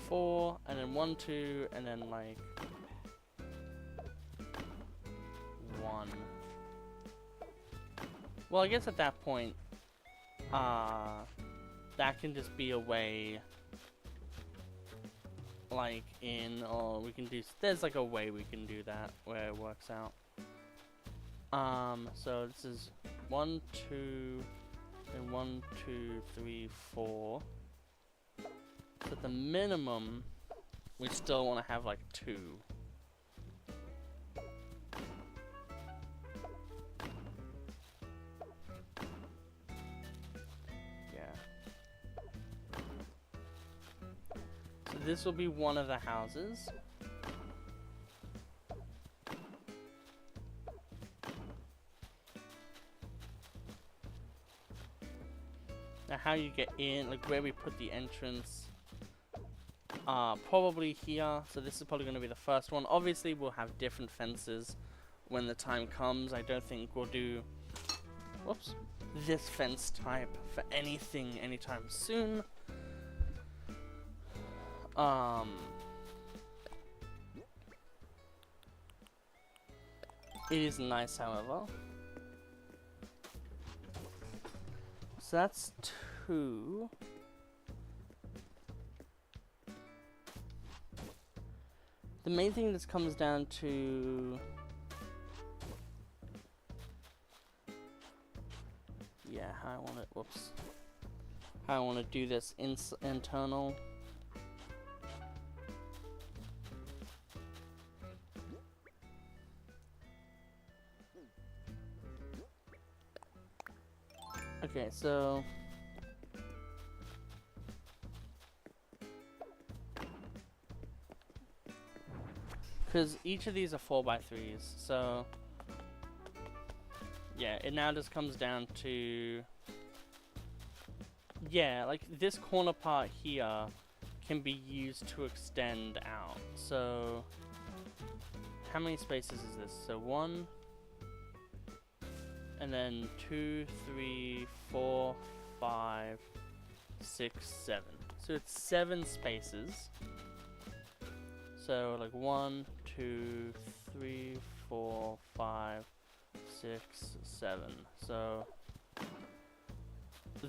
4, and then 1, 2, and then like 1. Well, I guess at that point, that can just be a way, like or we can do, there's like a way we can do that where it works out. So this is 1, 2, and 1, 2, 3, 4. So at the minimum, we still want to have like 2. This will be one of the houses. Now how you get in, like where we put the entrance, probably here. So this is probably going to be the first one. Obviously we'll have different fences when the time comes. I don't think we'll do, whoops, this fence type for anything anytime soon. It is nice, however. So that's 2. The main thing this comes down to, yeah, how I want it, whoops, how I want to do this internal. Okay, so because each of these are 4x3s, so yeah, it now just comes down to, yeah, like this corner part here can be used to extend out. So how many spaces is this? So 1, and then 2, 3, 4, 5, 6, 7. So it's 7 spaces. So like 1, 2, 3, 4, 5, 6, 7. So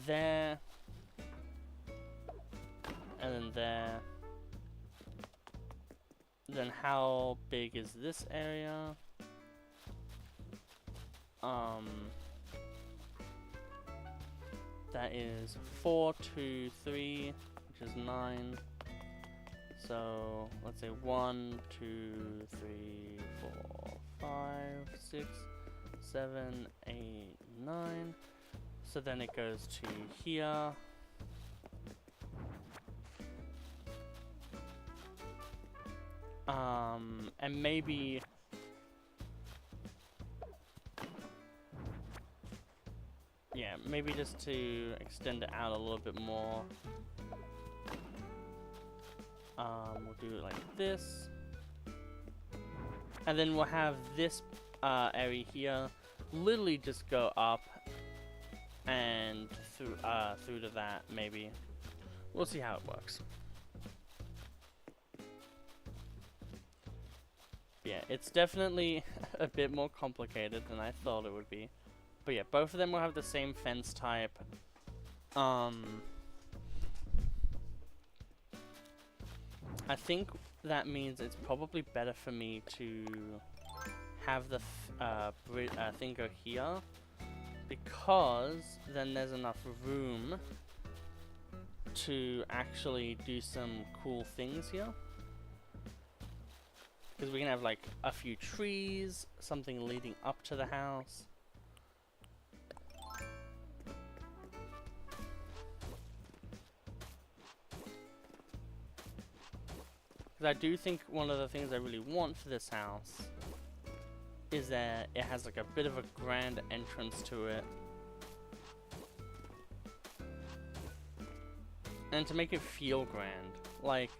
there, and then there. Then how big is this area? That is 4, 2, 3, which is 9. So let's say 1, 2, 3, 4, 5, 6, 7, 8, 9. So then it goes to here. And maybe yeah, maybe just to extend it out a little bit more. We'll do it like this. And then we'll have this area here literally just go up and through to that maybe. We'll see how it works. Yeah, it's definitely a bit more complicated than I thought it would be. But yeah, both of them will have the same fence type. I think that means it's probably better for me to have the thing go here, because then there's enough room to actually do some cool things here. Because we can have like a few trees, something leading up to the house. Because I do think one of the things I really want for this house is that it has like a bit of a grand entrance to it. And to make it feel grand. Like,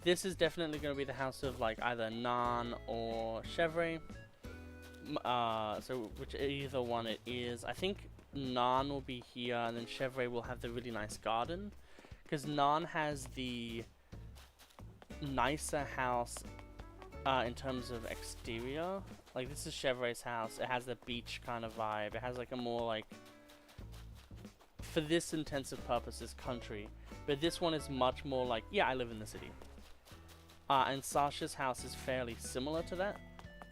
this is definitely going to be the house of like either Nan or Chevre. So which either one it is. I think Nan will be here, and then Chevre will have the really nice garden. Because Nan has the nicer house in terms of exterior. Like, this is Chevre's house. It has the beach kind of vibe. It has like a more like, for this intensive purposes, country. But this one is much more like, yeah, I live in the city. And Sasha's house is fairly similar to that.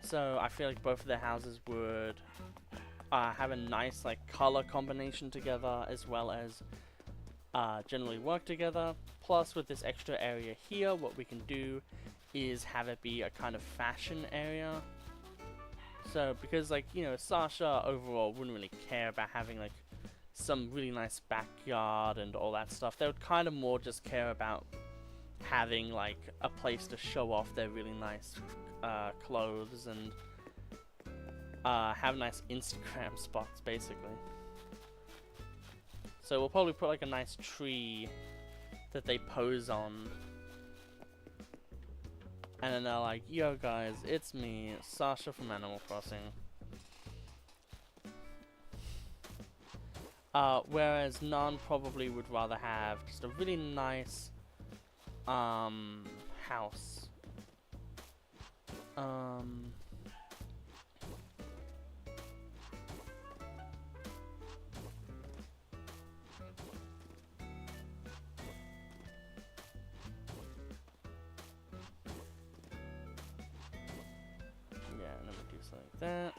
So I feel like both of their houses would have a nice like color combination together, as well as generally work together. Plus, with this extra area here, what we can do is have it be a kind of fashion area. So, because like, you know, Sasha overall wouldn't really care about having like some really nice backyard and all that stuff. They would kind of more just care about having like a place to show off their really nice clothes and have nice Instagram spots, basically. So we'll probably put like a nice tree that they pose on, and then they're like, yo guys, it's me, Sasha from Animal Crossing. Whereas Nan probably would rather have just a really nice house. Yeah, and then we'll do something like that.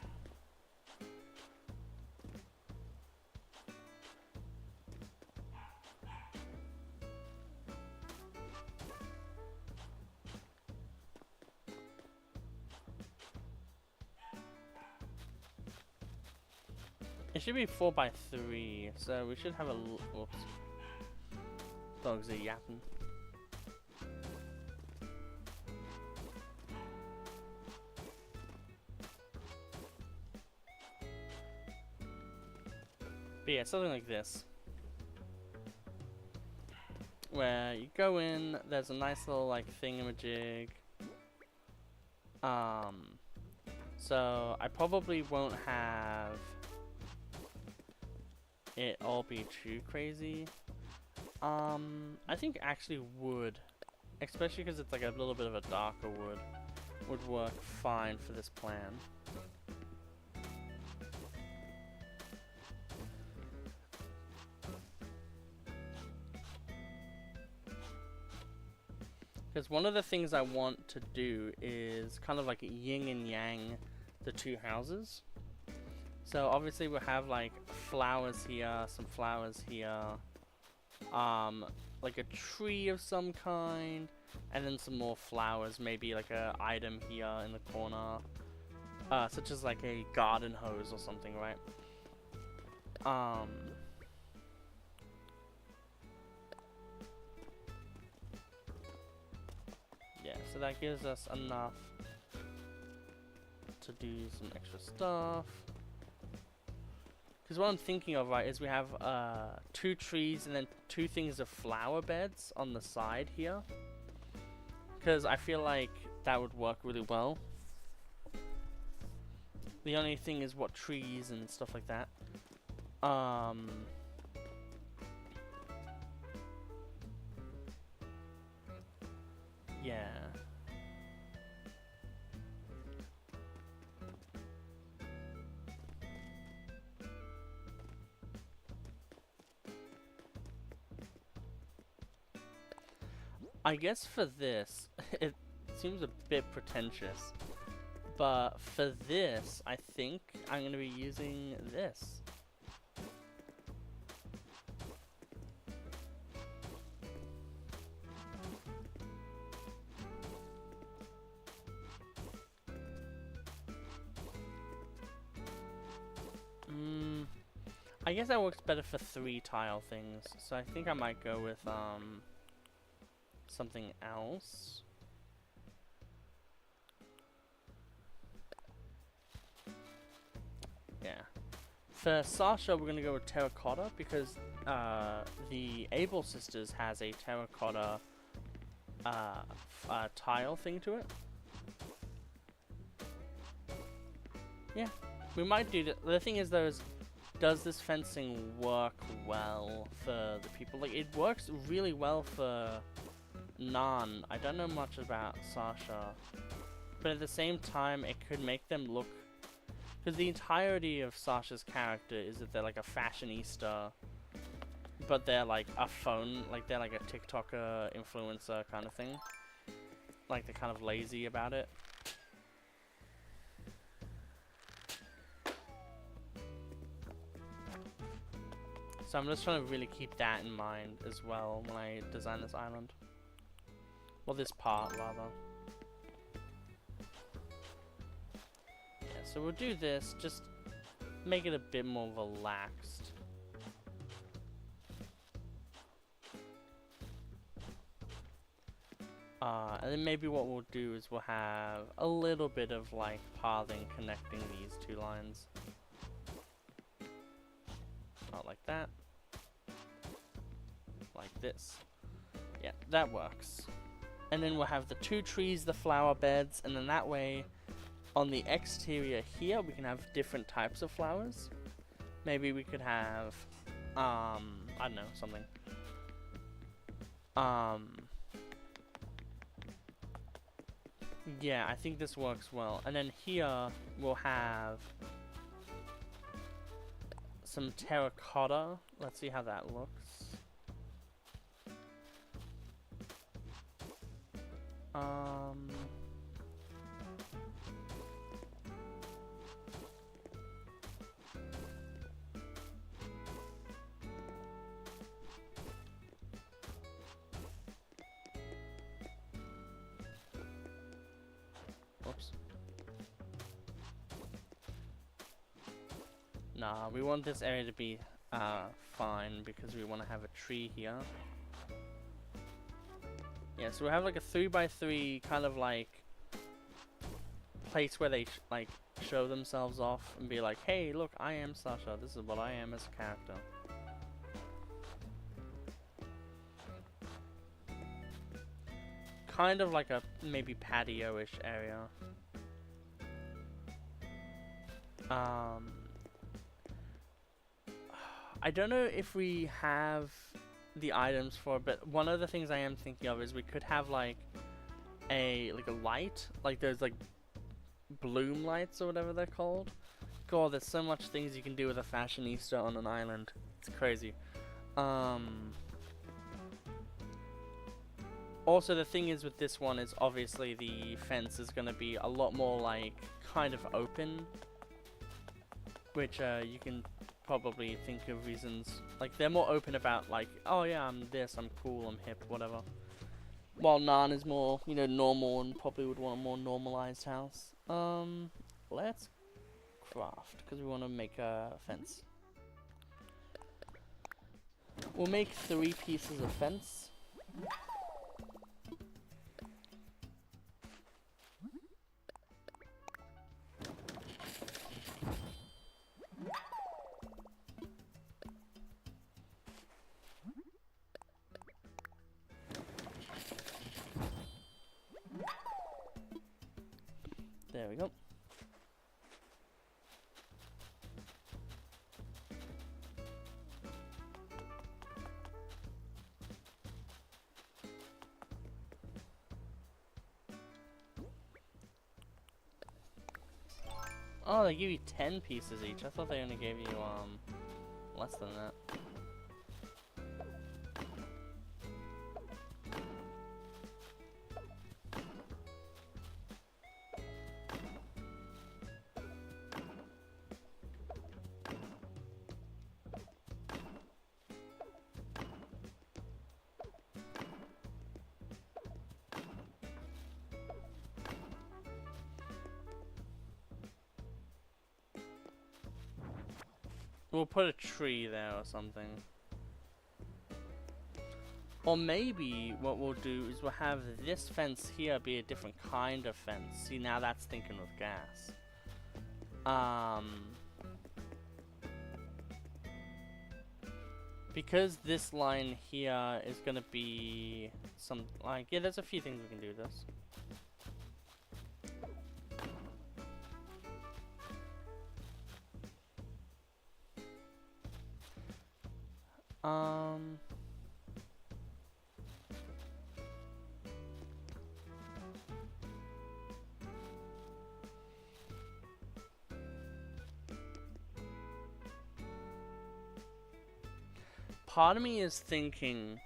It should be 4x3, so we should have a whoops. Dogs are yapping. But yeah, something like this. Where you go in, there's a nice little like thingamajig. So I probably won't have it all be too crazy. I think actually wood, especially because it's like a little bit of a darker wood, would work fine for this plan. Because one of the things I want to do is kind of like yin and yang the two houses. So obviously we'll have like flowers here, some flowers here, like a tree of some kind, and then some more flowers, maybe like a item here in the corner, such as like a garden hose or something, right? Yeah, so that gives us enough to do some extra stuff. Because what I'm thinking of, right, is we have 2 trees and then 2 things of flower beds on the side here. Because I feel like that would work really well. The only thing is what trees and stuff like that. Yeah. I guess for this, it seems a bit pretentious, but for this, I think I'm going to be using this. I guess that works better for 3 tile things, so I think I might go with something else. Yeah. For Sasha, we're gonna go with terracotta because the Able Sisters has a terracotta tile thing to it. Yeah, we might do that. The thing is, though, is does this fencing work well for the people? Like, it works really well for Nan. I don't know much about Sasha, but at the same time, it could make them look. Because the entirety of Sasha's character is that they're like a fashionista, but they're like a phone, like they're like a TikToker influencer kind of thing. Like they're kind of lazy about it. So I'm just trying to really keep that in mind as well when I design this island. Well, this part, rather. Yeah, so we'll do this, just make it a bit more relaxed. And then maybe what we'll do is we'll have a little bit of like pathing connecting these 2 lines. Not like that. Like this. Yeah, that works. And then we'll have the 2 trees, the flower beds, and then that way, on the exterior here, we can have different types of flowers. Maybe we could have, I don't know, something. Yeah, I think this works well. And then here, we'll have some terracotta. Let's see how that looks. Whoops. Nah, we want this area to be fine because we want to have a tree here. Yeah, so we have like a 3x3 kind of like place where they like show themselves off and be like, hey, look, I am Sasha. This is what I am as a character. Kind of like a maybe patio-ish area. I don't know if we have the items for, but one of the things I am thinking of is we could have like a light, like those like bloom lights or whatever they're called. God, there's so much things you can do with a fashionista on an island. It's crazy. Also, the thing is with this one is obviously the fence is going to be a lot more like kind of open, which you can probably think of reasons, like they're more open about like, oh yeah, I'm this, I'm cool, I'm hip, whatever. While Nan is more, you know, normal and probably would want a more normalized house. Let's craft, because we want to make a fence. We'll make 3 pieces of fence. There we go. Oh, they give you 10 pieces each. I thought they only gave you less than that. We'll put a tree there or something. Or maybe what we'll do is we'll have this fence here be a different kind of fence. See, now that's thinking with gas. Because this line here is gonna be some, like, yeah, there's a few things we can do with this. Part of me is thinking,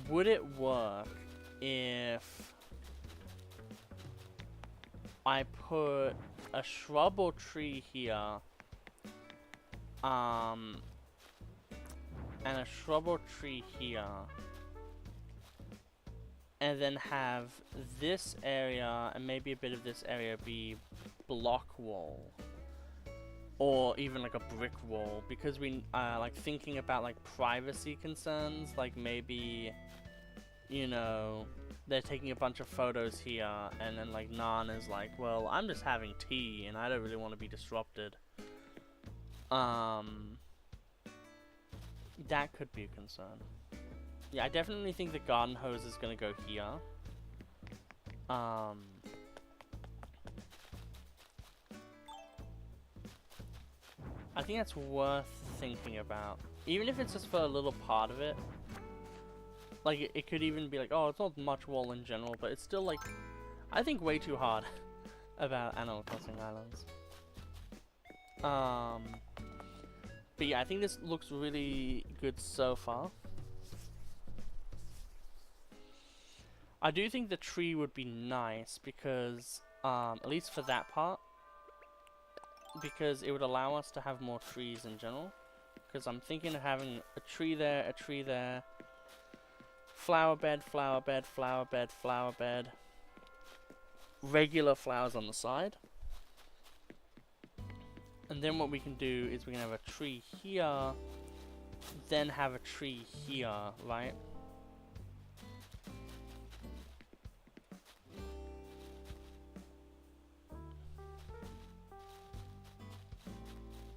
would it work if I put a shrub or tree here, and a shrub or tree here, and then have this area and maybe a bit of this area be block wall? Or even like a brick wall, because we like thinking about like privacy concerns, like maybe, you know, they're taking a bunch of photos here and then like Nan is like, well, I'm just having tea and I don't really want to be disrupted. That could be a concern. Yeah, I definitely think the garden hose is gonna go here. I think that's worth thinking about. Even if it's just for a little part of it. Like, it could even be like, oh, it's not much wall in general, but it's still like, I think way too hard about Animal Crossing Islands. But yeah, I think this looks really good so far. I do think the tree would be nice because, at least for that part, because it would allow us to have more trees in general. Because I'm thinking of having a tree there, flower bed, flower bed, flower bed, flower bed, regular flowers on the side. And then what we can do is we can have a tree here, then have a tree here, right?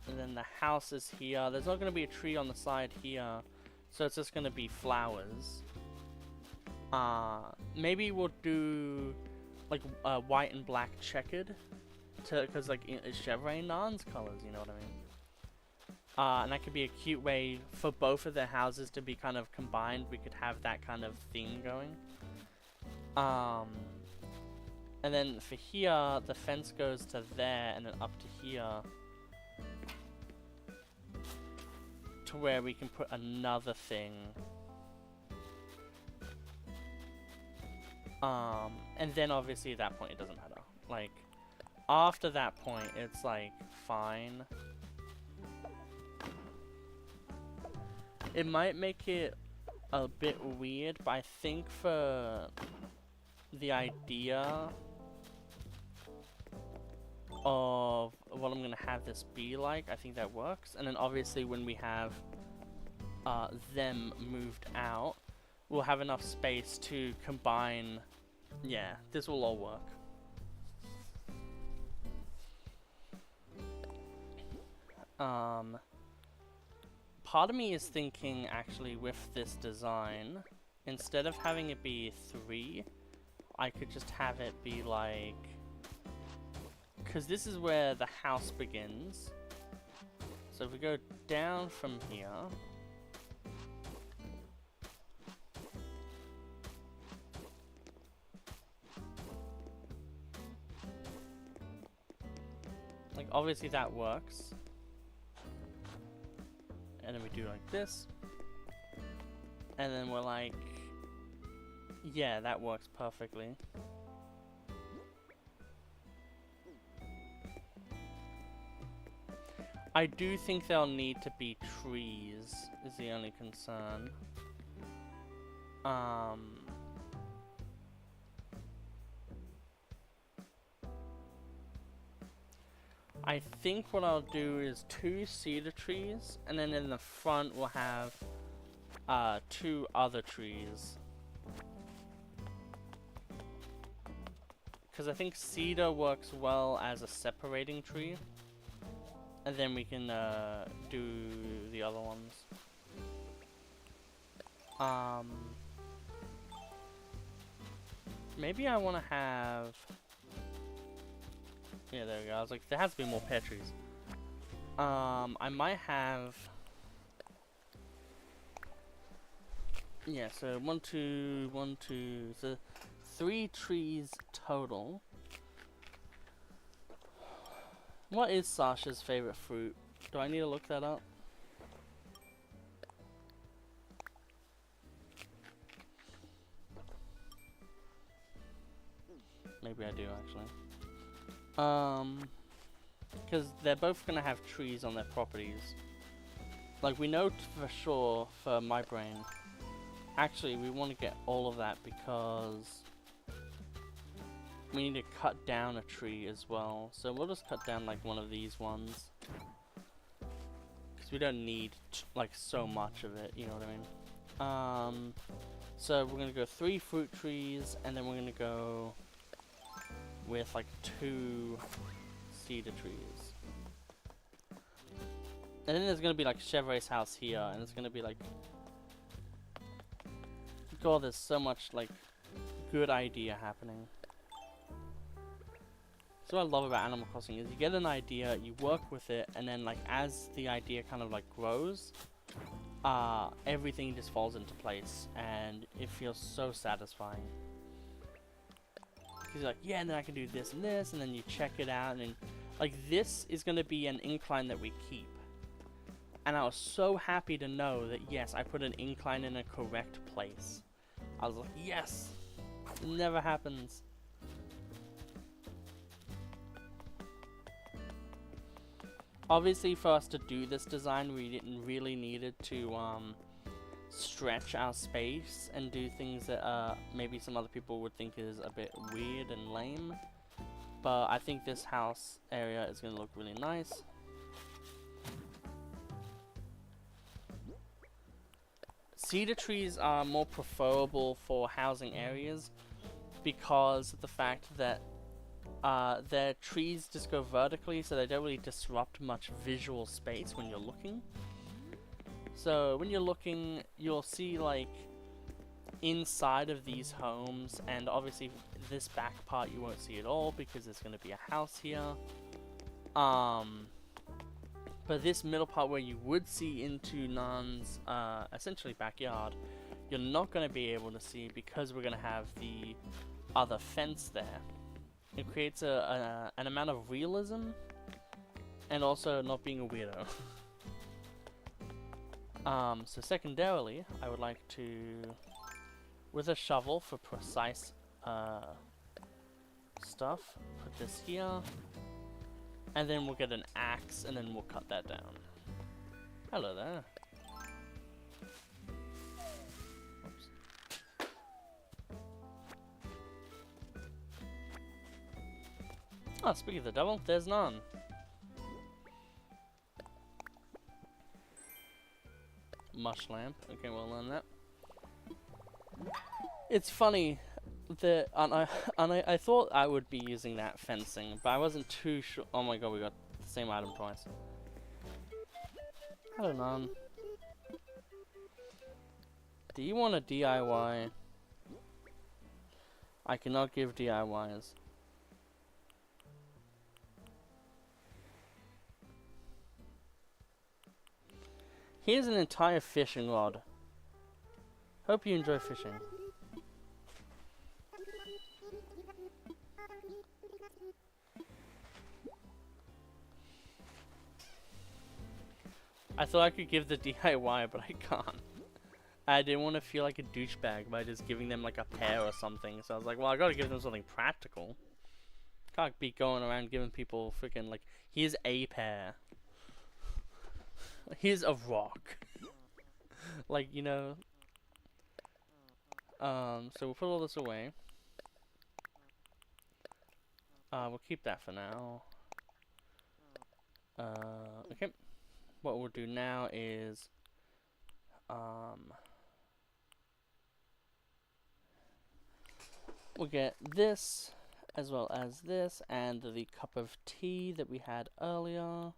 And then the house is here. There's not going to be a tree on the side here, so it's just going to be flowers. Maybe we'll do like white and black checkered, because like it's Chevron Nan's colors, you know what I mean? And that could be a cute way for both of their houses to be kind of combined. We could have that kind of theme going. And then for here, the fence goes to there and then up to here. To where we can put another thing. And then obviously at that point it doesn't matter. Like, after that point, it's like, fine. It might make it a bit weird, but I think for the idea of what I'm gonna have this be like, I think that works. And then obviously when we have them moved out, we'll have enough space to combine. Yeah, this will all work. Part of me is thinking actually with this design, instead of having it be 3, I could just have it be like, because this is where the house begins. So if we go down from here, like obviously that works. And then we do like this. And then we're like, yeah, that works perfectly. I do think there'll need to be trees, is the only concern. I think what I'll do is 2 cedar trees, and then in the front we'll have 2 other trees. Because I think cedar works well as a separating tree. And then we can do the other ones. Maybe I want to have... Yeah, there we go. I was like, there has to be more pear trees. I might have... Yeah, so 1, 2, 1, 2... So 3 trees total. What is Sasha's favorite fruit? Do I need to look that up? Maybe I do, actually. Because they're both gonna have trees on their properties. Like, we know for sure, for my brain. Actually, we want to get all of that because we need to cut down a tree as well. So we'll just cut down like one of these ones. Because we don't need like so much of it, you know what I mean? So we're going to go 3 fruit trees, and then we're going to go with like 2 cedar trees. And then there's going to be like Chevrolet's house here, and it's going to be like... God, there's so much like good idea happening. So what I love about Animal Crossing is you get an idea, you work with it, and then like as the idea kind of like grows, everything just falls into place, and it feels so satisfying. Because you're like, yeah, and then I can do this, and then you check it out, and then, like, this is going to be an incline that we keep. And I was so happy to know that, yes, I put an incline in a correct place. I was like, yes! It never happens. Obviously, for us to do this design, we didn't really needed to stretch our space and do things that maybe some other people would think is a bit weird and lame. But I think this house area is going to look really nice. Cedar trees are more preferable for housing areas because of the fact that their trees just go vertically, so they don't really disrupt much visual space when you're looking. So when you're looking, you'll see like inside of these homes, and obviously this back part you won't see at all because there's going to be a house here. But this middle part where you would see into Nan's essentially backyard, you're not going to be able to see because we're going to have the other fence there. It creates an amount of realism and also not being a weirdo. So secondarily, I would like to, with a shovel for precise stuff, put this here, and then we'll get an axe and then we'll cut that down. Hello there. Oops. Oh, speaking of the devil, there's none. Mush lamp. Okay, we'll learn that. It's funny that I thought I would be using that fencing, but I wasn't too sure. Oh my god, we got the same item twice. I don't know. Do you want a DIY? I cannot give DIYs. Here's an entire fishing rod. Hope you enjoy fishing. I thought I could give the DIY, but I can't. I didn't want to feel like a douchebag by just giving them like a pear or something. So I was like, well, I gotta give them something practical. Can't be going around giving people freaking like, here's a pear. Here's a rock. Like, you know. So we'll put all this away. We'll keep that for now. Okay. What we'll do now is, we'll get this, as well as this, and the cup of tea that we had earlier.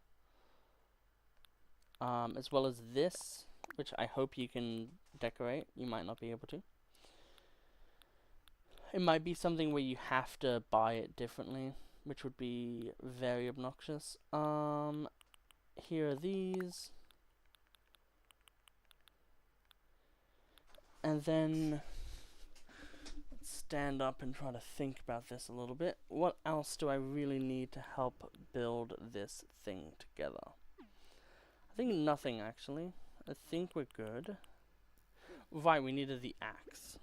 As well as this, which I hope you can decorate. You might not be able to. It might be something where you have to buy it differently, which would be very obnoxious. Here are these. And then let's stand up and try to think about this a little bit. What else do I really need to help build this thing together? I think nothing, actually. I think we're good. Right, we needed the axe.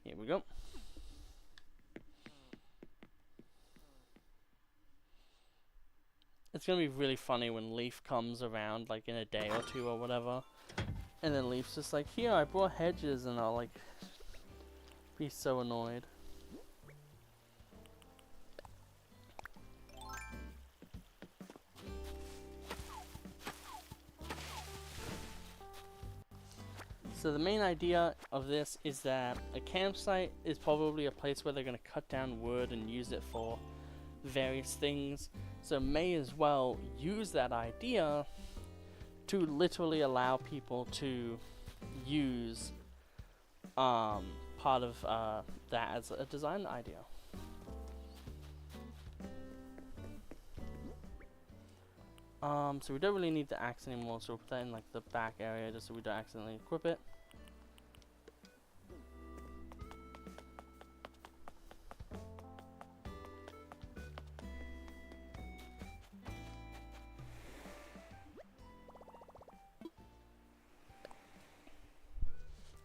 Here we go. It's gonna be really funny when Leaf comes around, like in a day or two or whatever, and then Leaf's just like, here, I brought hedges, and I'll like be so annoyed. So the main idea of this is that a campsite is probably a place where they're going to cut down wood and use it for various things. So may as well use that idea to literally allow people to use part of that as a design idea. So we don't really need the axe anymore, so we'll put that in like the back area just so we don't accidentally equip it.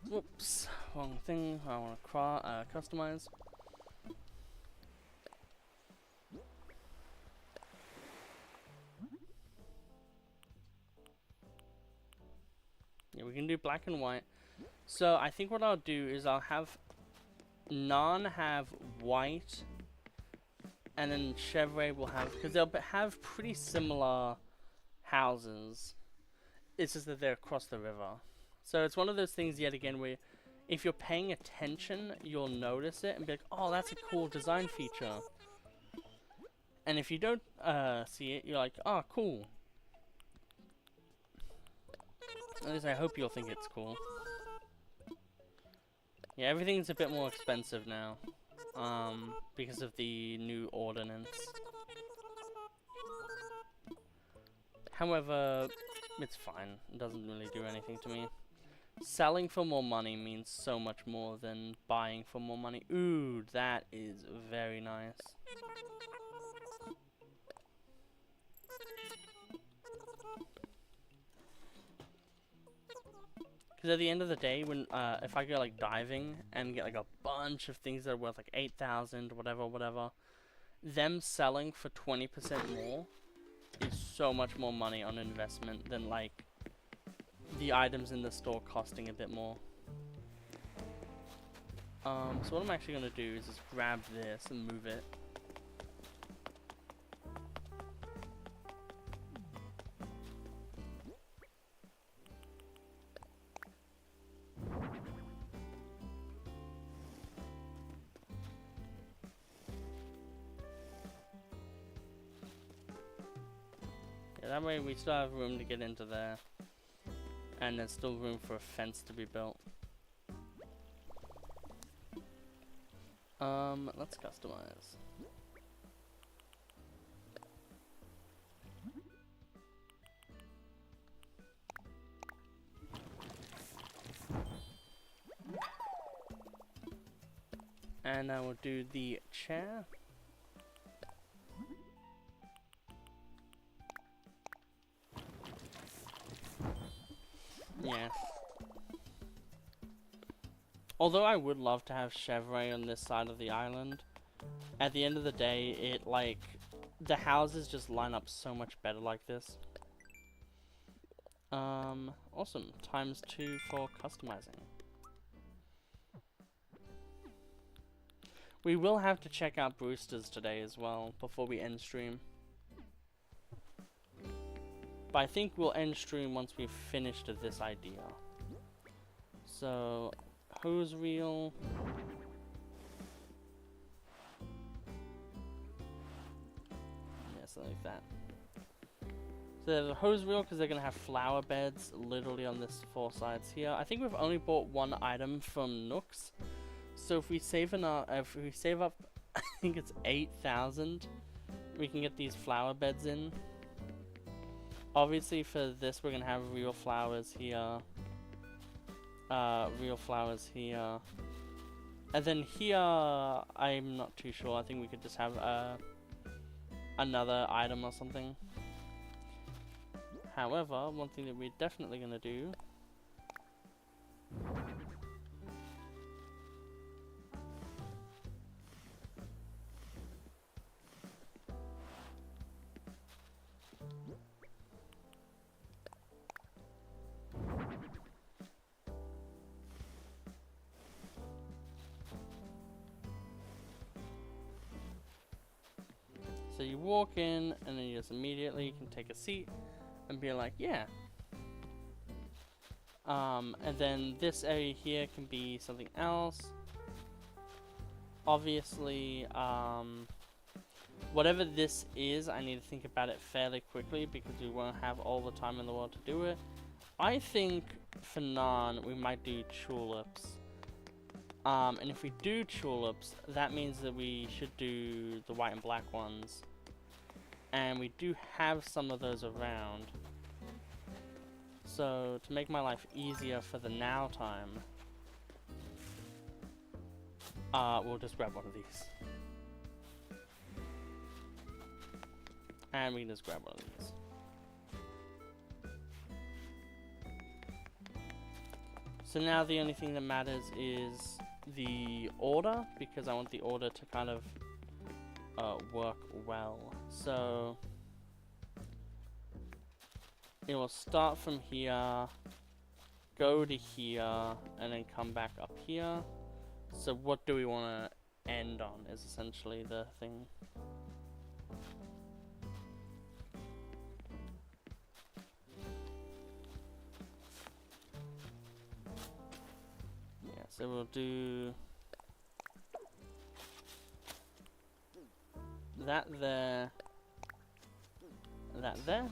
Whoops, wrong thing. I want to customize. Yeah, we can do black and white. So I think what I'll do is I'll have Nan have white, and then Chevrolet will have, because they'll have pretty similar houses. It's just that they're across the river. So it's one of those things yet again where if you're paying attention, you'll notice it and be like, oh, that's a cool design feature. And if you don't see it, you're like, oh, cool. At least I hope you'll think it's cool. Yeah, everything's a bit more expensive now. because of the new ordinance. However, it's fine. It doesn't really do anything to me. Selling for more money means so much more than buying for more money. Ooh, that is very nice. Because at the end of the day, when if I go like diving and get like a bunch of things that are worth like 8,000, whatever, them selling for 20% more is so much more money on investment than like the items in the store costing a bit more. So what I'm actually gonna do is just grab this and move it. Yeah, that way we still have room to get into there. And there's still room for a fence to be built. Let's customize. And I will do the chair. Yeah. Although I would love to have chevre on this side of the island, at the end of the day, it like the houses just line up so much better like this. Awesome. ×2 for customizing. We will have to check out Brewster's today as well before we end stream. But I think we'll end stream once we've finished this idea. So, hose reel. Yeah, something like that. So there's a hose reel because they're going to have flower beds literally on this 4 sides here. I think we've only bought 1 item from Nooks. So if we save up, I think it's 8,000, we can get these flower beds in. Obviously for this we're going to have real flowers here. Real flowers here. And then here, I'm not too sure. I think we could just have another item or something. However, one thing that we're definitely going to do so you walk in and then you just immediately can take a seat and be like, yeah. And then this area here can be something else. Obviously, whatever this is, I need to think about it fairly quickly because we won't have all the time in the world to do it. I think for Nan, we might do tulips. And if we do tulips, that means that we should do the white and black ones. And we do have some of those around. So, to make my life easier for the now time, we'll just grab one of these. And we can just grab one of these. So now the only thing that matters is the order, because I want the order to kind of work well. So it will start from here, go to here, and then come back up here. So what do we want to end on is essentially the thing. Yeah, so we'll do that there, that there.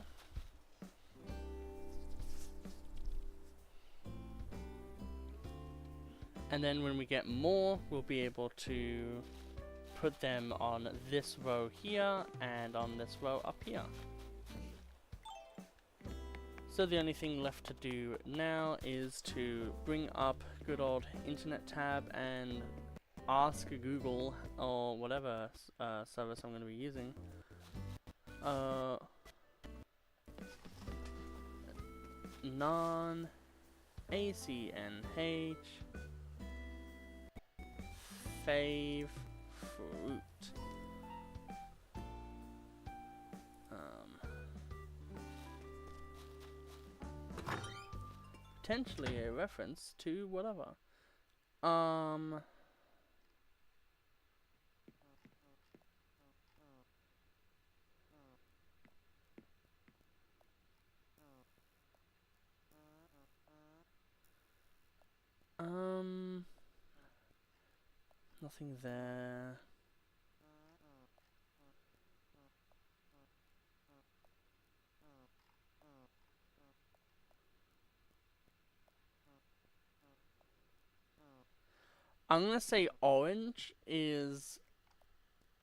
And then when we get more, we'll be able to put them on this row here and on this row up here. So the only thing left to do now is to bring up good old internet tab and ask Google or whatever service I'm going to be using. Non ACNH fave fruit. Potentially a reference to whatever. Nothing there. I'm gonna say orange is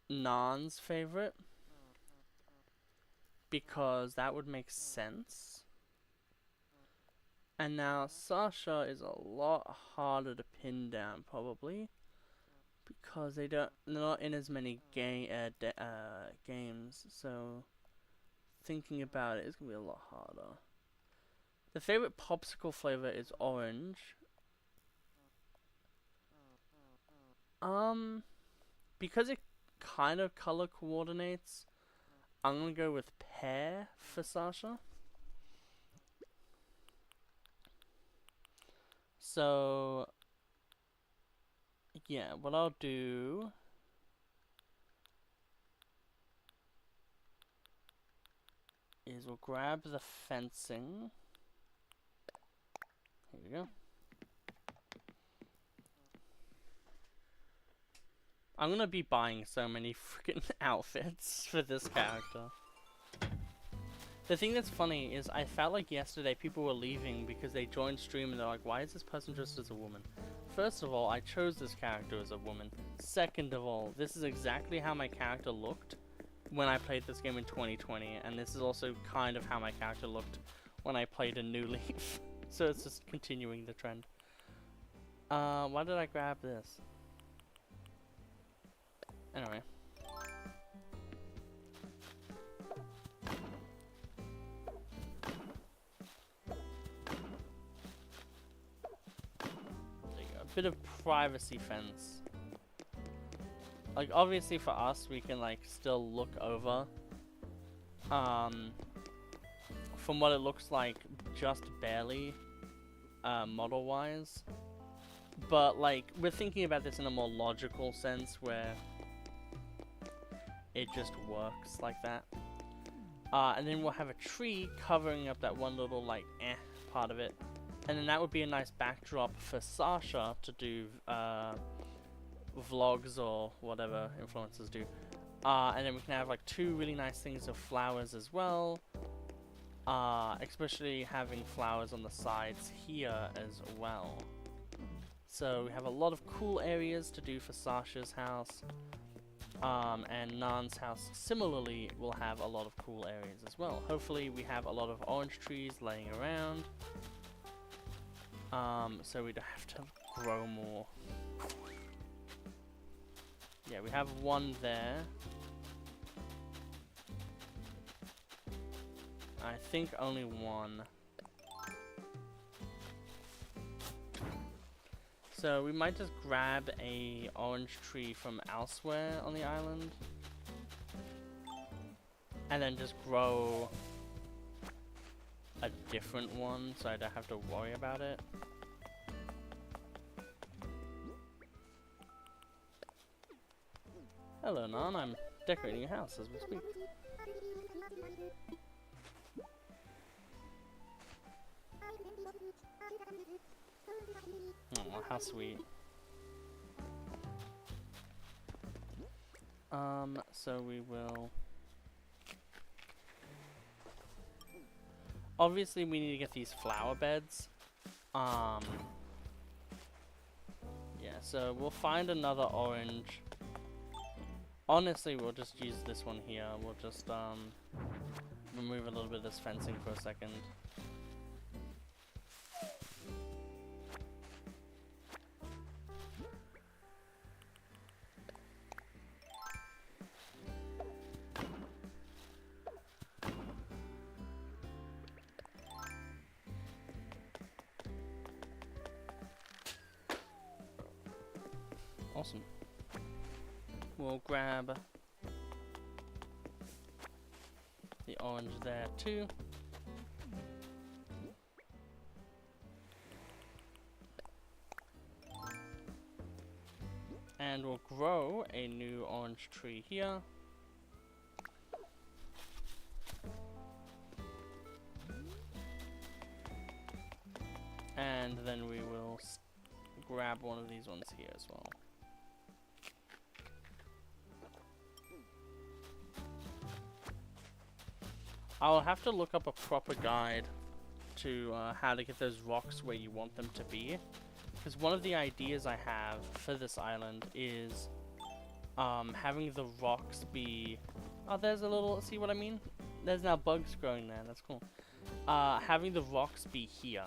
Nan's favorite because that would make sense. And now Sasha is a lot harder to pin down probably because they're not in as many games. So thinking about it is gonna be a lot harder. The favorite popsicle flavor is orange. Because it kind of color coordinates, I'm gonna go with pear for Sasha. So, yeah, what I'll do is we'll grab the fencing. Here we go. I'm gonna be buying so many freaking outfits for this character. The thing that's funny is I felt like yesterday people were leaving because they joined stream and they're like, why is this person dressed as a woman? First of all, I chose this character as a woman. Second of all, this is exactly how my character looked when I played this game in 2020, and this is also kind of how my character looked when I played a New Leaf. So it's just continuing the trend. Why did I grab this? Anyway. There you go. A bit of privacy fence. Like, obviously for us, we can, like, still look over. From what it looks like, just barely, model-wise. But, like, we're thinking about this in a more logical sense, where it just works like that. And then we'll have a tree covering up that one little, like, part of it. And then that would be a nice backdrop for Sasha to do, vlogs or whatever influencers do. And then we can have, like, two really nice things of flowers as well. Especially having flowers on the sides here as well. So we have a lot of cool areas to do for Sasha's house. And Nan's house similarly will have a lot of cool areas as well. Hopefully we have a lot of orange trees laying around. So we don't have to grow more. Yeah, we have one there. I think only one. So we might just grab a orange tree from elsewhere on the island. And then just grow a different one so I don't have to worry about it. Hello, Nan. I'm decorating your house as we speak. Oh, how sweet. So we will... Obviously, we need to get these flower beds. Yeah, so we'll find another orange Honestly, we'll just use this one here. We'll just remove a little bit of this fencing for a second. Awesome. We'll grab the orange there too. And we'll grow a new orange tree here. And then we will grab one of these ones here as well. I'll have to look up a proper guide to how to get those rocks where you want them to be. Because one of the ideas I have for this island is having the rocks be... Oh, there's a little... See what I mean? There's now bugs growing there. That's cool. Having the rocks be here.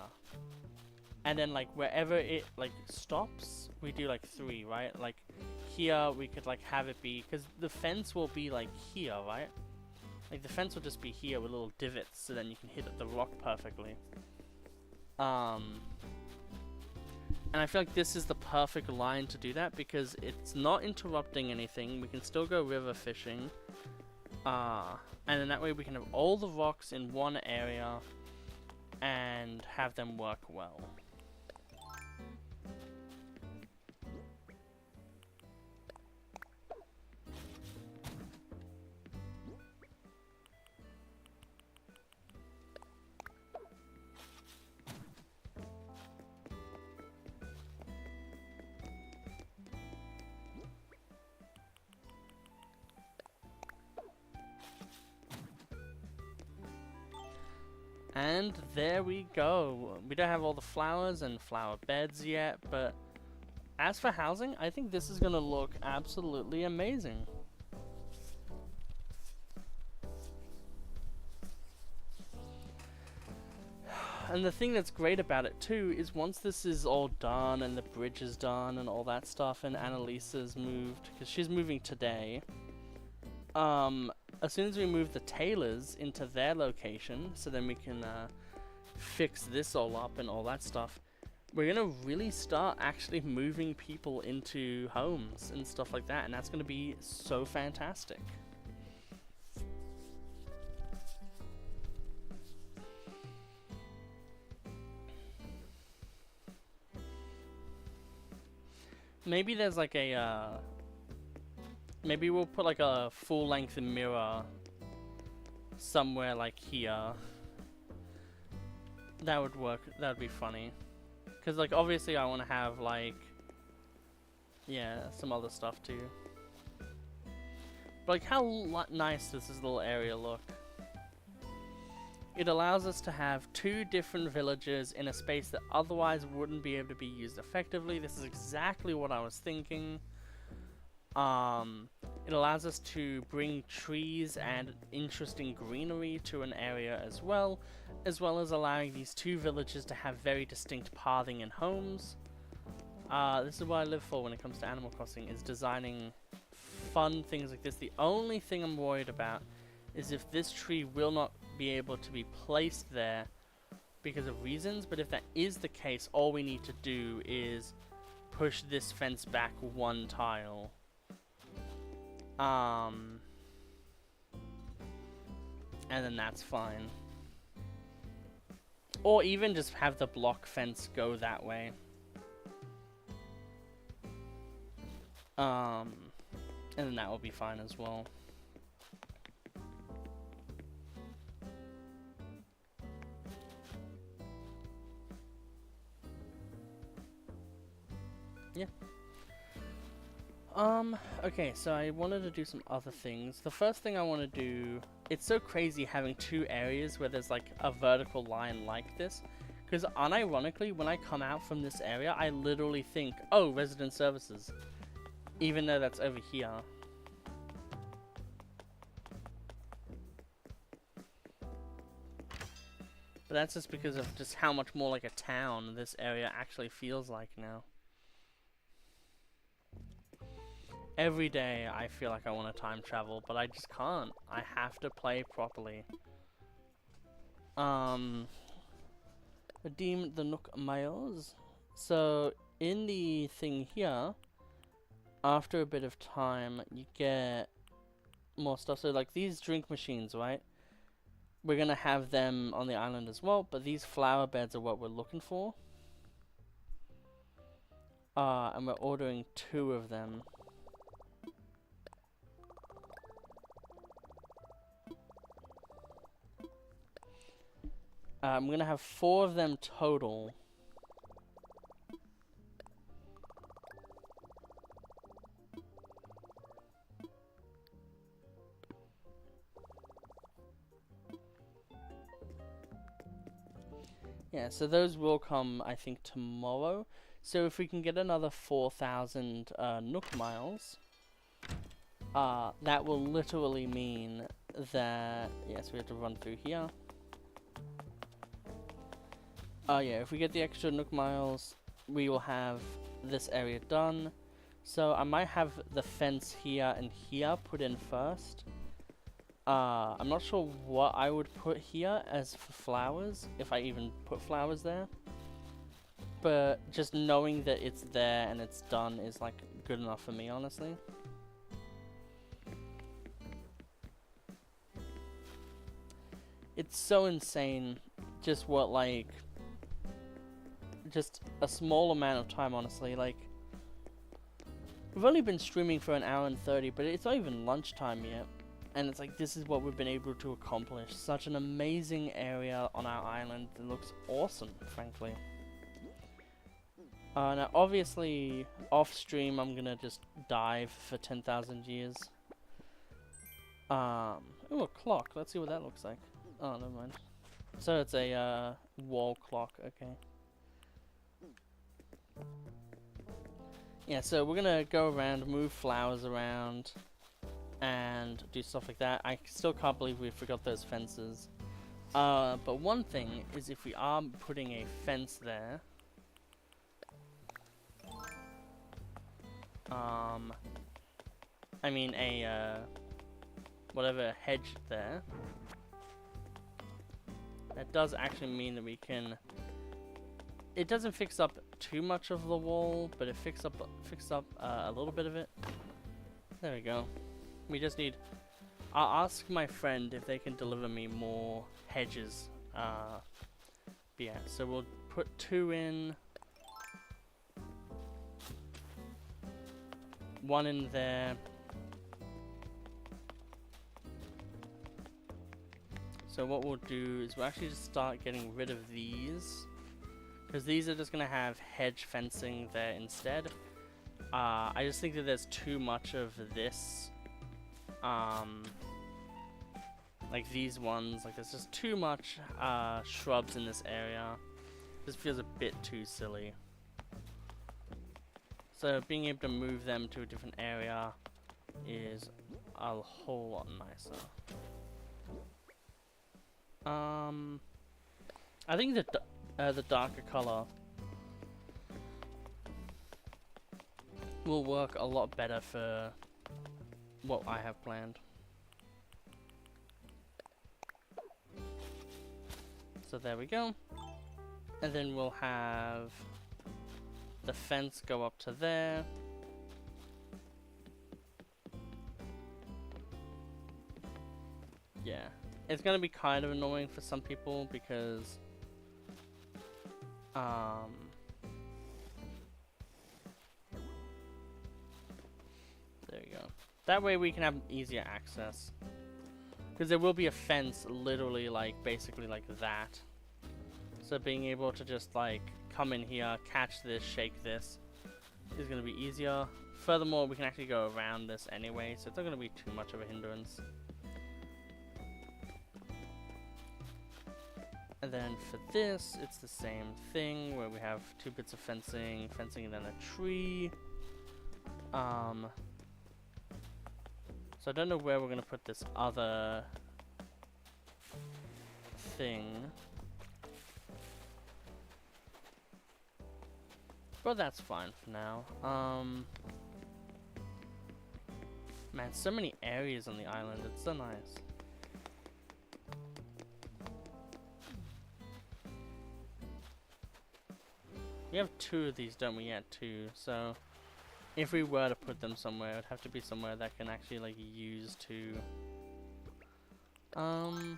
And then, like, wherever it, like, stops, we do, like, 3, right? Like, here, we could, like, have it be... Because the fence will be, like, here, right? Like, the fence will just be here with little divots, so then you can hit the rock perfectly. And I feel like this is the perfect line to do that, because it's not interrupting anything. We can still go river fishing. And then that way we can have all the rocks in one area and have them work well. And there we go. We don't have all the flowers and flower beds yet, but as for housing, I think this is going to look absolutely amazing. And the thing that's great about it too is once this is all done and the bridge is done and all that stuff, and Annalisa's moved, because she's moving today, as soon as we move the tailors into their location, so then we can fix this all up and all that stuff, we're going to really start actually moving people into homes and stuff like that, and that's going to be so fantastic. Maybe there's like a... maybe we'll put like a full-length mirror somewhere like here. That would work. That would be funny. Because like obviously I want to have like... yeah, some other stuff too. But like how nice does this little area look? It allows us to have 2 different villages in a space that otherwise wouldn't be able to be used effectively. This is exactly what I was thinking. It allows us to bring trees and interesting greenery to an area as well as allowing these 2 villages to have very distinct pathing and homes. This is what I live for when it comes to Animal Crossing, is designing fun things like this. The only thing I'm worried about is if this tree will not be able to be placed there because of reasons, but if that is the case, all we need to do is push this fence back 1 tile. And then that's fine. Or even just have the block fence go that way. And then that will be fine as well. Yeah. Okay, so I wanted to do some other things. The first thing I want to do, it's so crazy having 2 areas where there's like a vertical line like this, because unironically, when I come out from this area, I literally think, oh, resident services, even though that's over here. But that's just because of just how much more like a town this area actually feels like now. Every day I feel like I want to time travel, but I just can't. I have to play properly. Redeem the Nook Miles. So in the thing here, after a bit of time, you get more stuff. So like these drink machines, right? We're gonna have them on the island as well, but these flower beds are what we're looking for. And we're ordering 2 of them. I'm gonna have 4 of them total. Yeah, so those will come, I think, tomorrow. So if we can get another 4,000 Nook Miles, that will literally mean that... Yes, we have to run through here. Yeah, if we get the extra Nook Miles, we will have this area done. So I might have the fence here and here put in first. I'm not sure what I would put here as for flowers, if I even put flowers there. But just knowing that it's there and it's done is like good enough for me, honestly. It's so insane just what like... Just a small amount of time, honestly. Like, we've only been streaming for 1 hour and 30, but it's not even lunchtime yet. And it's like, this is what we've been able to accomplish. Such an amazing area on our island. It looks awesome, frankly. Now, obviously, off stream, I'm gonna just dive for 10,000 years. Oh, a clock. Let's see what that looks like. Oh, never mind. So it's a wall clock. Okay. Yeah, so we're gonna go around, move flowers around, and do stuff like that. I still can't believe we forgot those fences. But one thing is if we are putting a fence there, I mean a, whatever hedge there, that does actually mean that we can, it doesn't fix up too much of the wall, but it fix up a little bit of it. There we go. We just need... I'll ask my friend if they can deliver me more hedges. Yeah, so we'll put 2 in. 1 in there. So what we'll do is we'll actually just start getting rid of these, because these are just going to have hedge fencing there instead. I just think that there's too much of this. Like these ones, like there's just too much shrubs in this area. This feels a bit too silly. So being able to move them to a different area is a whole lot nicer. I think the darker color will work a lot better for what I have planned. So there we go. And then we'll have the fence go up to there. Yeah. It's gonna be kind of annoying for some people because there you go. That way we can have easier access. Because there will be a fence literally like basically like that. So being able to just like come in here, catch this, shake this is going to be easier. Furthermore, we can actually go around this anyway, so it's not going to be too much of a hindrance. And then for this, it's the same thing where we have 2 bits of fencing, and then a tree. So I don't know where we're going to put this other thing. But that's fine for now. Man, so many areas on the island. It's so nice. We have 2 of these, don't we? Yeah, 2. So if we were to put them somewhere, it would have to be somewhere that can actually like use to. No,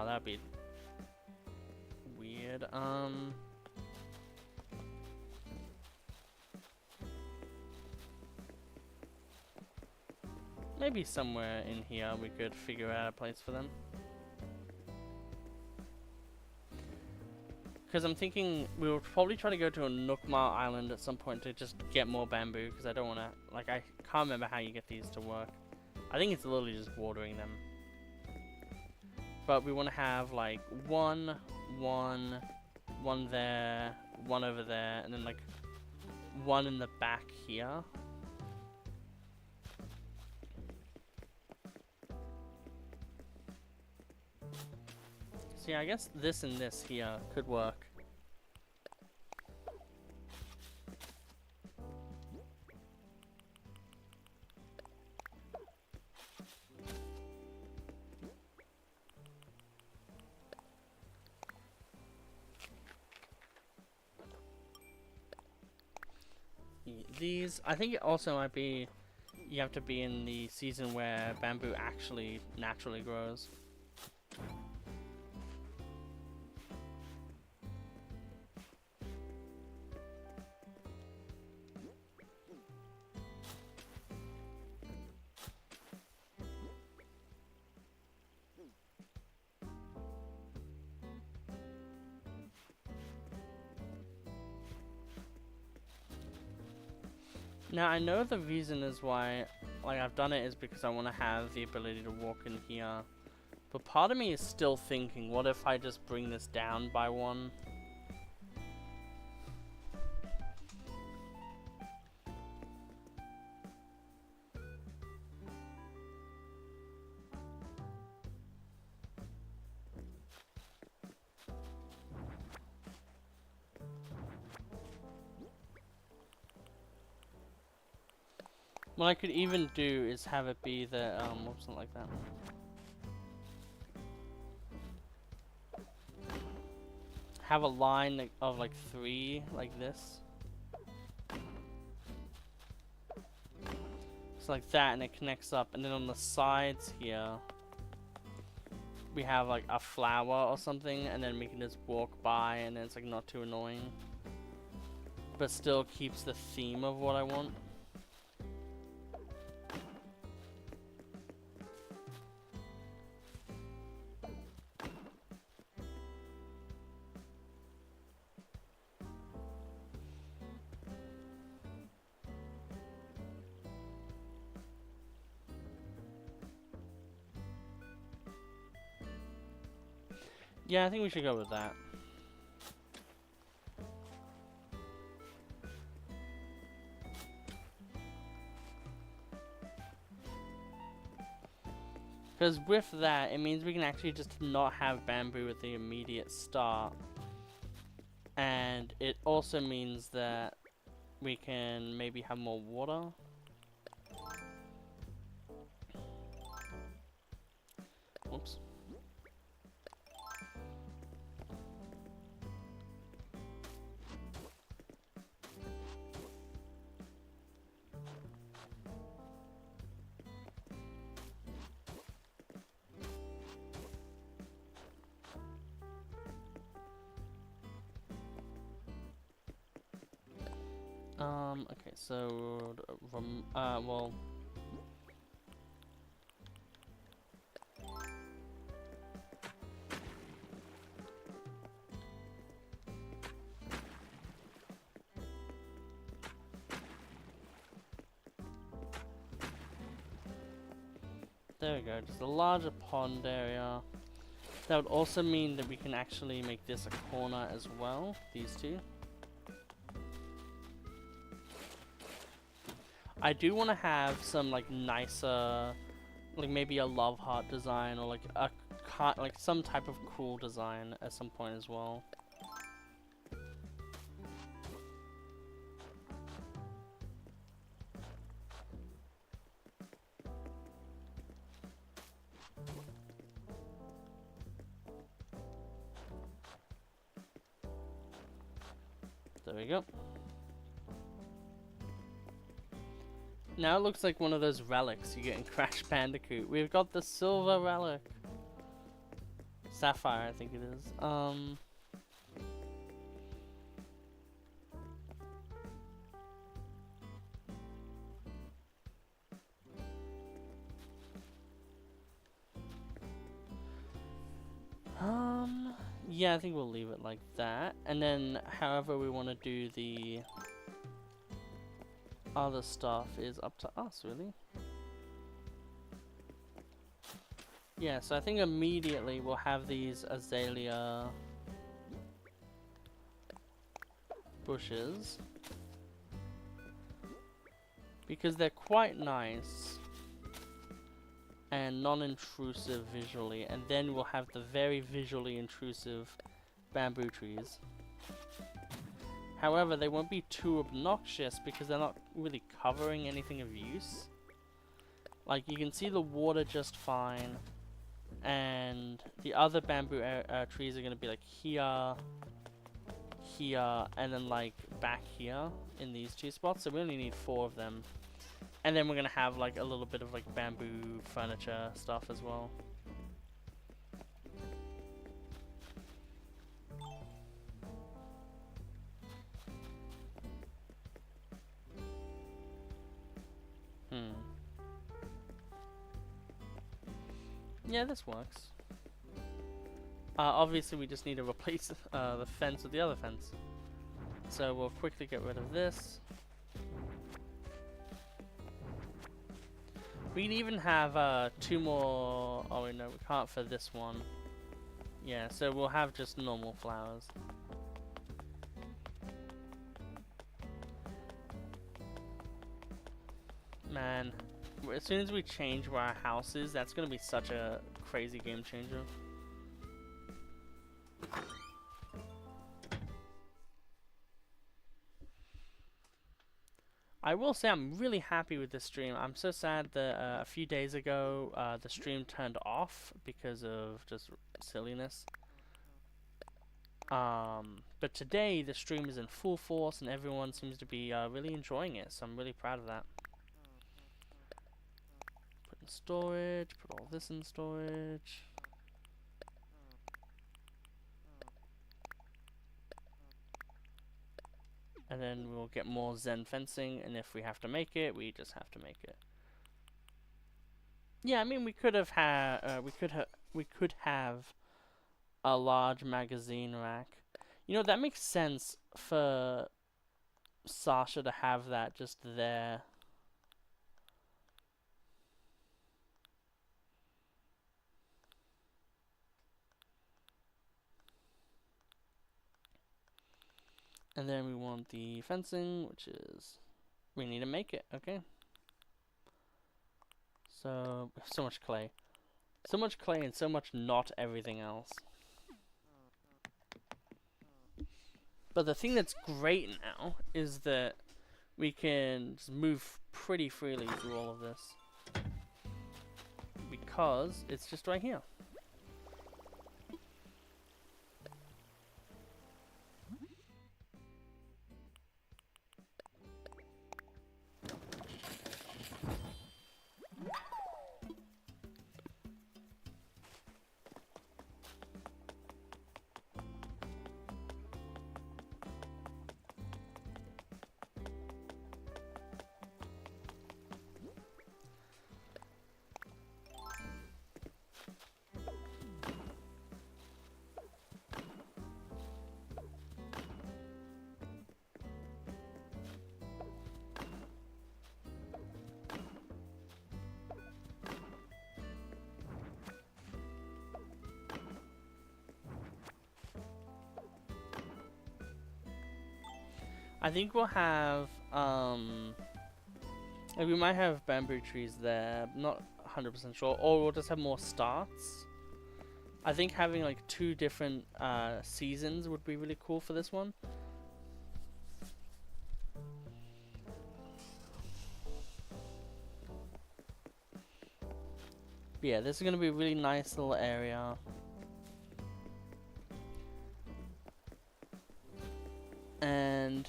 that'd be weird. Maybe somewhere in here we could figure out a place for them. Because I'm thinking we'll probably try to go to a Nookmar Island at some point to just get more bamboo. Because I don't want to, like, I can't remember how you get these to work. I think it's literally just watering them. But we want to have like one there, one over there, and then like one in the back here. So yeah, I guess this and this here could work. These, I think it also might be, you have to be in the season where bamboo actually naturally grows. Now I know the reason is why, like, I've done it is because I want to have the ability to walk in here. But part of me is still thinking, what if I just bring this down by 1? What I could even do is have it be the, whoops, not like that. Have a line of like 3, like this. So like that, and it connects up, and then on the sides here, we have like a flower or something, and then we can just walk by, and then it's like not too annoying. But still keeps the theme of what I want. Yeah, I think we should go with that. Because with that, it means we can actually just not have bamboo at the immediate start. And it also means that we can maybe have more water. Whoops. Okay, so, well... There we go, just a larger pond area. That would also mean that we can actually make this a corner as well, these two. I do want to have some like nicer, like maybe a love heart design or like a like some type of cool design at some point as well. There we go. Now it looks like one of those relics you get in Crash Bandicoot. We've got the silver relic. Sapphire, I think it is. Yeah, I think we'll leave it like that. And then, however we want to do the other stuff is up to us, really. Yeah, so I think immediately we'll have these azalea bushes. Because they're quite nice and non-intrusive visually, and then we'll have the very visually intrusive bamboo trees. However, they won't be too obnoxious because they're not really covering anything of use. Like, you can see the water just fine, and the other bamboo trees are going to be like here, here, and then like back here in these two spots, so we only need 4 of them. And then we're gonna have like a little bit of like bamboo furniture stuff as well. Yeah, this works. Obviously we just need to replace the fence with the other fence. So we'll quickly get rid of this. We can even have 2 more. Oh wait, no, we can't for this one. Yeah, so we'll have just normal flowers. Man, as soon as we change where our house is, that's gonna be such a crazy game changer. I will say I'm really happy with this stream. I'm so sad that a few days ago the stream turned off because of just silliness. But today the stream is in full force and everyone seems to be really enjoying it, so I'm really proud of that. Put in storage, put all this in storage. And then we'll get more Zen fencing, and if we have to make it, we just have to make it. Yeah, I mean, we could have we could have a large magazine rack. You know, that makes sense for Sasha to have that just there. And then we want the fencing, which is, we need to make it, okay? So, we have so much clay. So much clay and so much not everything else. But the thing that's great now is that we can just move pretty freely through all of this. Because it's just right here. I think we'll have, like we might have bamboo trees there, not 100% sure, or we'll just have more starts. I think having like 2 different seasons would be really cool for this one. But yeah, this is gonna be a really nice little area. And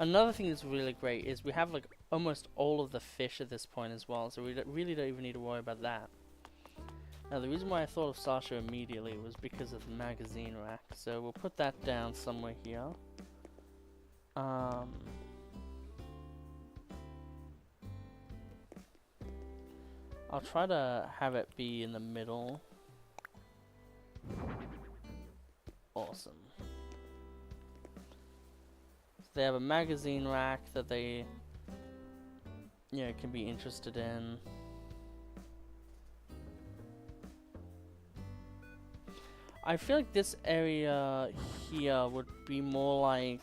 another thing that's really great is we have like almost all of the fish at this point as well, so we really don't even need to worry about that. Now the reason why I thought of Sasha immediately was because of the magazine rack, so we'll put that down somewhere here. I'll try to have it be in the middle. Awesome. They have a magazine rack that they, you know, can be interested in. I feel like this area here would be more like,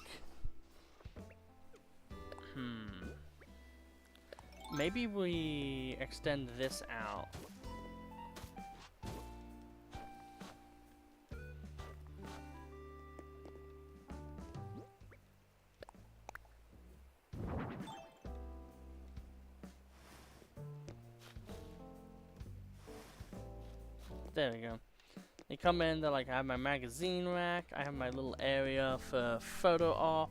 maybe we extend this out. There we go. They come in, they're like, I have my magazine rack, I have my little area for photo op,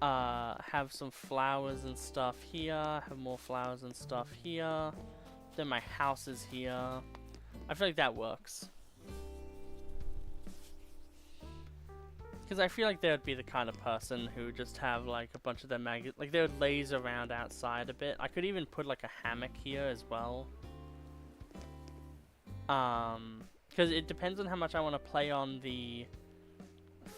have some flowers and stuff here, have more flowers and stuff here, then my house is here. I feel like that works. Because I feel like they would be the kind of person who just have like a bunch of their like they would laze around outside a bit. I could even put like a hammock here as well. Because it depends on how much I want to play on the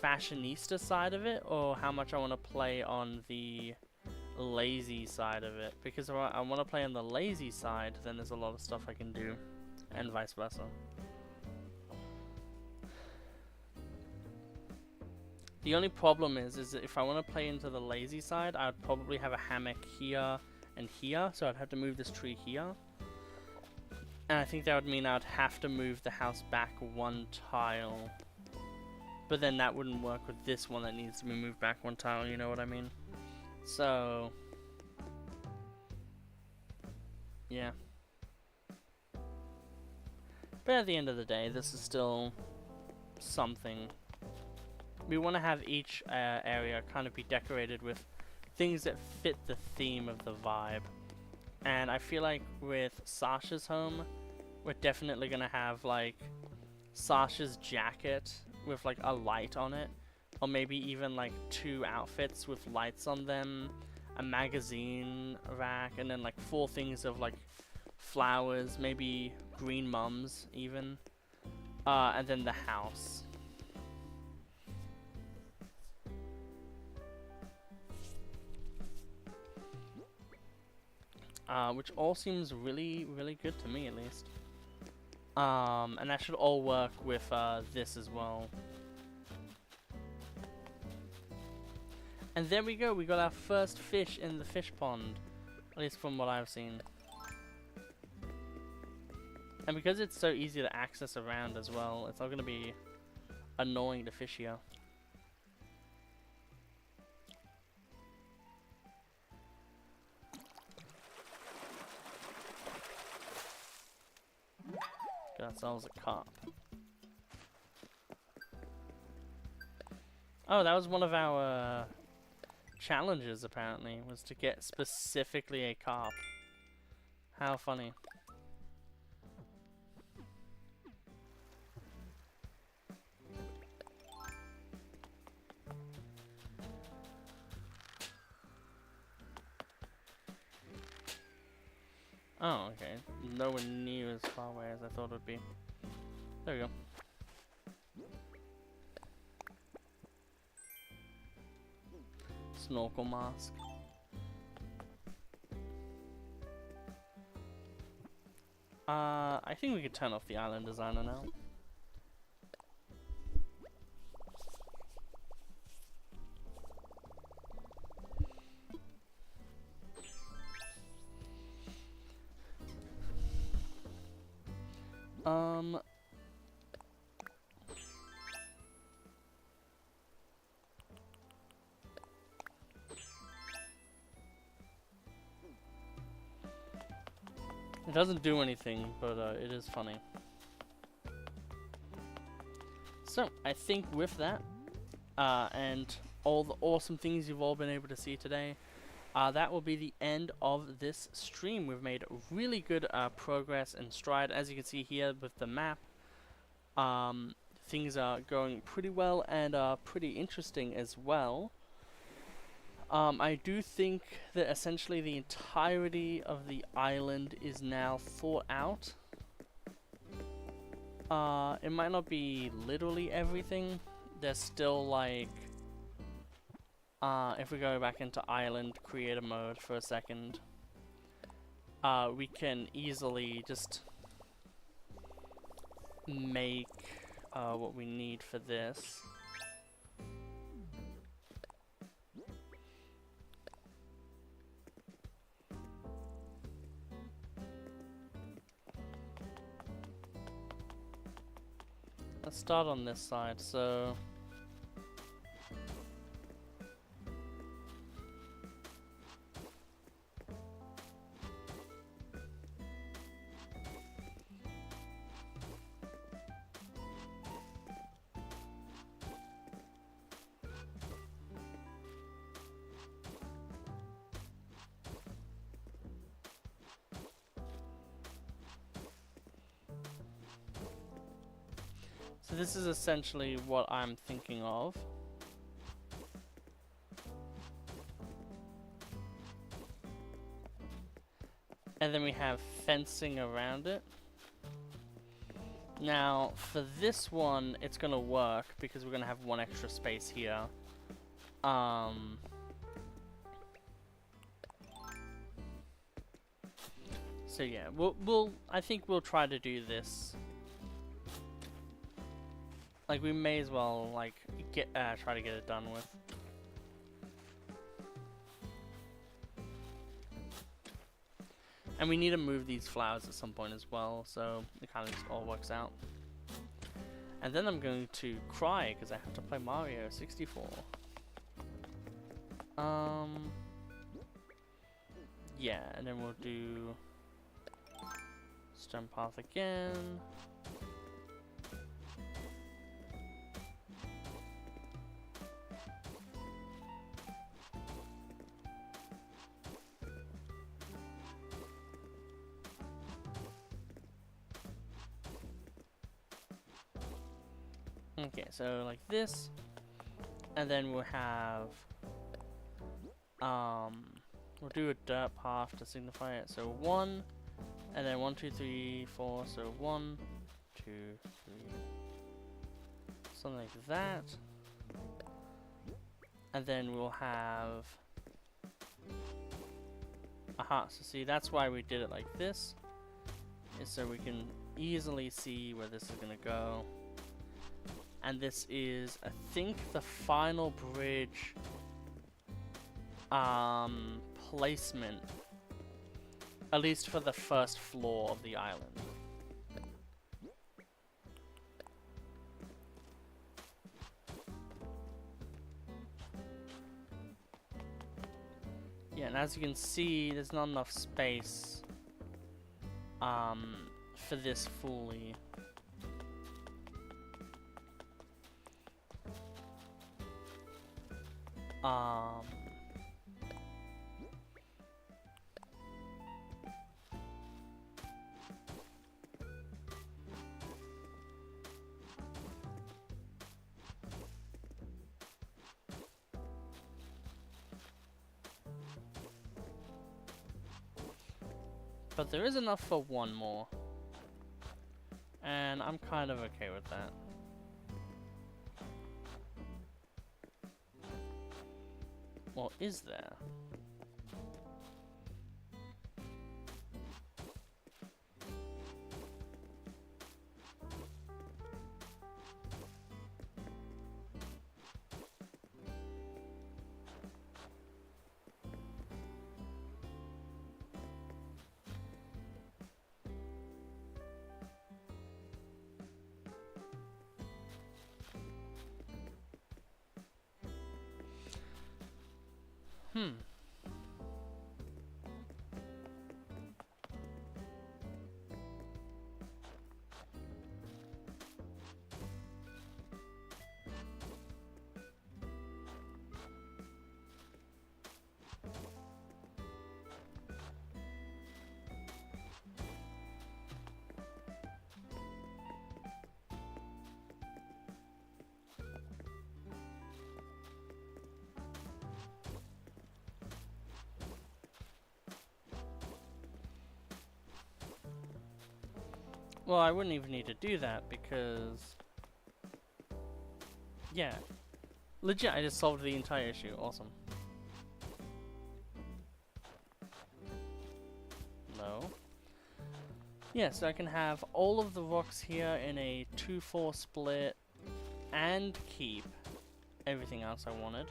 fashionista side of it, or how much I want to play on the lazy side of it. Because if I want to play on the lazy side, then there's a lot of stuff I can do, and vice versa. The only problem is that if I want to play into the lazy side, I would probably have a hammock here and here, so I'd have to move this tree here. And I think that would mean I'd have to move the house back 1 tile. But then that wouldn't work with this one that needs to be moved back 1 tile, you know what I mean? So, yeah. But at the end of the day, this is still something. We want to have each area kind of be decorated with things that fit the theme of the vibe. And I feel like with Sasha's home, we're definitely going to have like Sasha's jacket with like a light on it. Or maybe even like 2 outfits with lights on them, a magazine rack, and then like 4 things of like flowers, maybe green mums even. And then the house. Which all seems really, really good to me, at least. And that should all work with this as well. And there we go, we got our first fish in the fish pond. At least from what I've seen. And because it's so easy to access around as well, it's not going to be annoying to fish here. Get ourselves a carp. Oh, that was one of our challenges, apparently, was to get specifically a carp. How funny. Oh, okay. Nowhere near as far away as I thought it would be. There we go. Snorkel mask. I think we could turn off the island designer now. It doesn't do anything, but it is funny. So, I think with that, and all the awesome things you've all been able to see today, that will be the end of this stream. We've made really good progress and stride, as you can see here with the map. Things are going pretty well and pretty interesting as well. I do think that essentially the entirety of the island is now thought out. It might not be literally everything. There's still like, if we go back into island creator mode for a second, we can easily just make what we need for this. Let's start on this side, so this is essentially what I'm thinking of. And then we have fencing around it. Now, for this one, it's gonna work because we're gonna have one extra space here. So yeah, I think we'll try to do this. Like, we may as well, like, try to get it done with. And we need to move these flowers at some point as well, so it kind of just all works out. And then I'm going to cry, because I have to play Mario 64. Yeah, and then we'll do Stone Path again. Okay, so like this, and then we'll have, we'll do a dirt path to signify it. So 1, and then 1, 2, 3, 4. So 1, 2, 3, something like that. And then we'll have, aha. So see, that's why we did it like this, is so we can easily see where this is gonna go. And this is, I think, the final bridge placement, at least for the first floor of the island. Yeah, and as you can see, there's not enough space for this fully. But there is enough for one more. And I'm kind of okay with that. Well, is there? Well, I wouldn't even need to do that because... Yeah. Legit, I just solved the entire issue. Awesome. No. Yeah, so I can have all of the rocks here in a 2-4 split and keep everything else I wanted.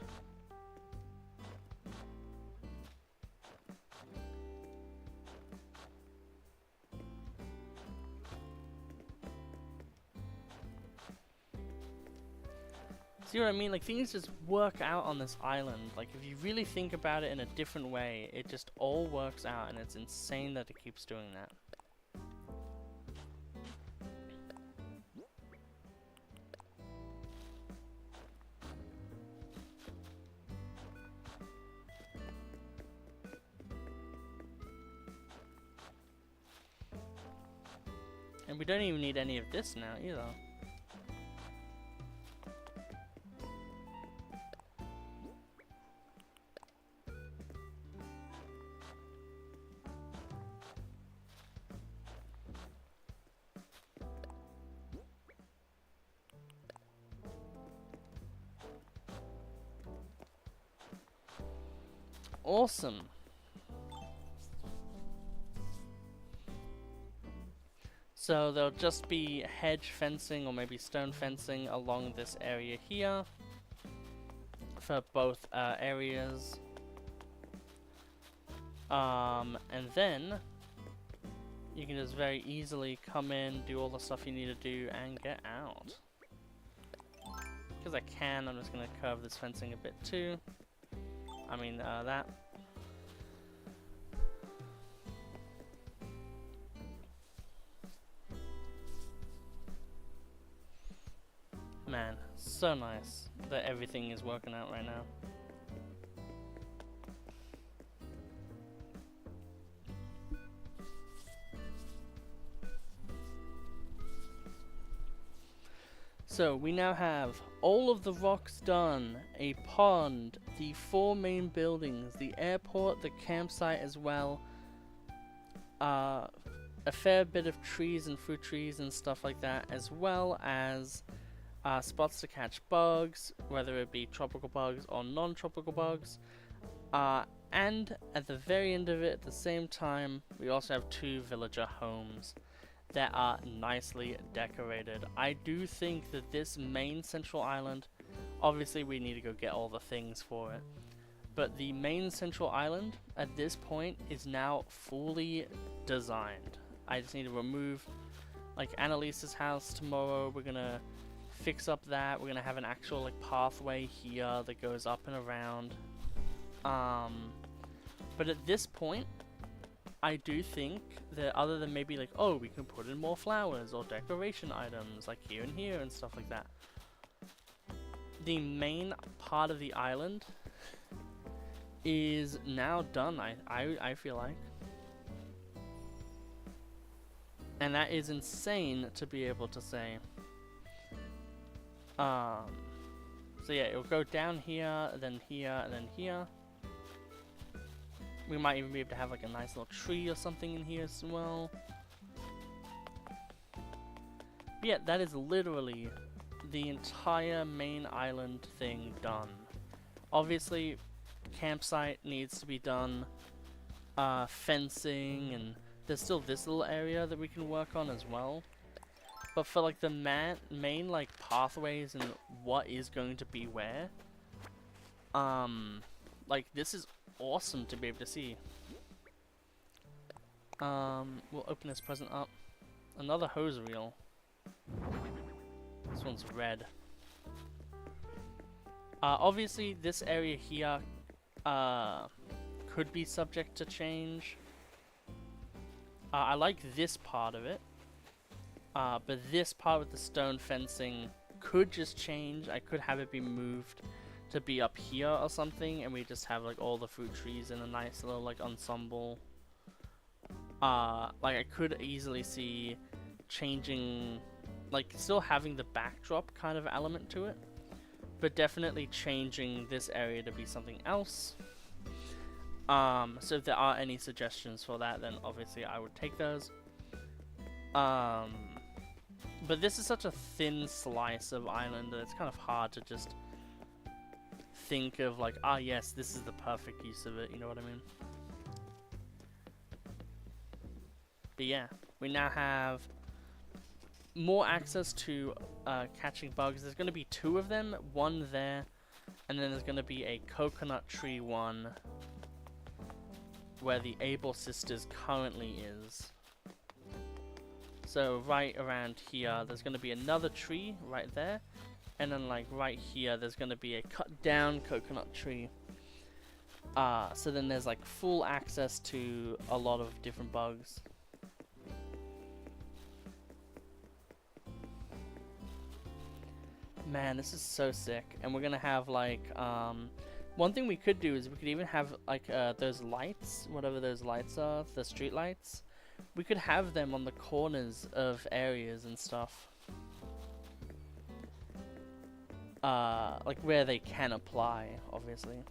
See what I mean? Like, things just work out on this island. Like, if you really think about it in a different way, it just all works out, and it's insane that it keeps doing that. And we don't even need any of this now, either. Awesome. So there'll just be hedge fencing or maybe stone fencing along this area here for both areas. And then you can just very easily come in, do all the stuff you need to do, and get out. Because I can, I'm just going to curve this fencing a bit too. I mean, that. Man, so nice that everything is working out right now. So we now have all of the rocks done, a pond, the 4 main buildings, the airport, the campsite as well, a fair bit of trees and fruit trees and stuff like that, as well as spots to catch bugs, whether it be tropical bugs or non-tropical bugs. And at the very end of it, at the same time, we also have 2 villager homes that are nicely decorated. I do think that this main central island, obviously we need to go get all the things for it, but the main central island at this point is now fully designed. I just need to remove, like, Annalise's house tomorrow. We're gonna fix up that. We're gonna have an actual, like, pathway here that goes up and around. But at this point, I do think that other than maybe like, oh, we can put in more flowers or decoration items like here and here and stuff like that, the main part of the island is now done, I feel like. And that is insane to be able to say. So yeah, it'll go down here, then here, and then here. We might even be able to have like a nice little tree or something in here as well. But yeah, that is literally the entire main island thing done. Obviously, campsite needs to be done. Fencing, and there's still this little area that we can work on as well. But for like the main like pathways and what is going to be where, like this is awesome to be able to see. We'll open this present up. Another hose reel. This one's red. Obviously this area here could be subject to change. I like this part of it. But this part with the stone fencing could just change. I could have it be moved to be up here or something, and we just have like all the fruit trees in a nice little like ensemble. Like I could easily see changing, like still having the backdrop kind of element to it, but definitely changing this area to be something else. So if there are any suggestions for that, then obviously I would take those. But this is such a thin slice of island that it's kind of hard to just think of like, ah yes, this is the perfect use of it, you know what I mean? But yeah, we now have more access to catching bugs. There's going to be 2 of them, one there, and then there's going to be a coconut tree one where the Able Sisters currently is. So right around here, there's going to be another tree right there, and then like right here, there's going to be a cut down coconut tree. So then there's like full access to a lot of different bugs. Man, this is so sick. And we're gonna have like one thing we could do is we could even have like those lights, whatever those lights are, the street lights. We could have them on the corners of areas and stuff. Like where they can apply, obviously.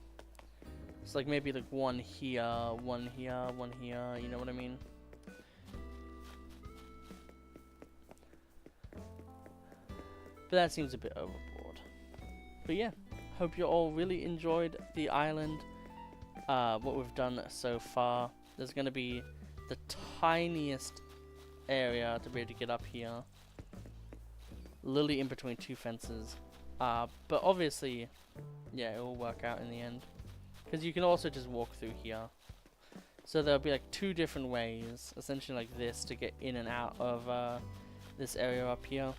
It's like maybe like one here, one here, one here, you know what I mean? But that seems a bit overboard. But yeah, hope you all really enjoyed the island, what we've done so far. There's going to be the tiniest area to be able to get up here. Literally in between 2 fences. But obviously, yeah, it will work out in the end. Because you can also just walk through here. So there'll be like 2 different ways, essentially like this, to get in and out of this area up here.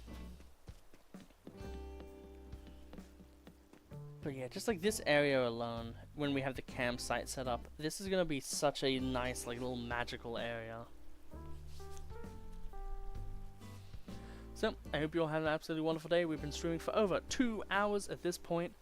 But yeah, just like this area alone, when we have the campsite set up, this is going to be such a nice, like, little magical area. So, I hope you all had an absolutely wonderful day. We've been streaming for over 2 hours at this point.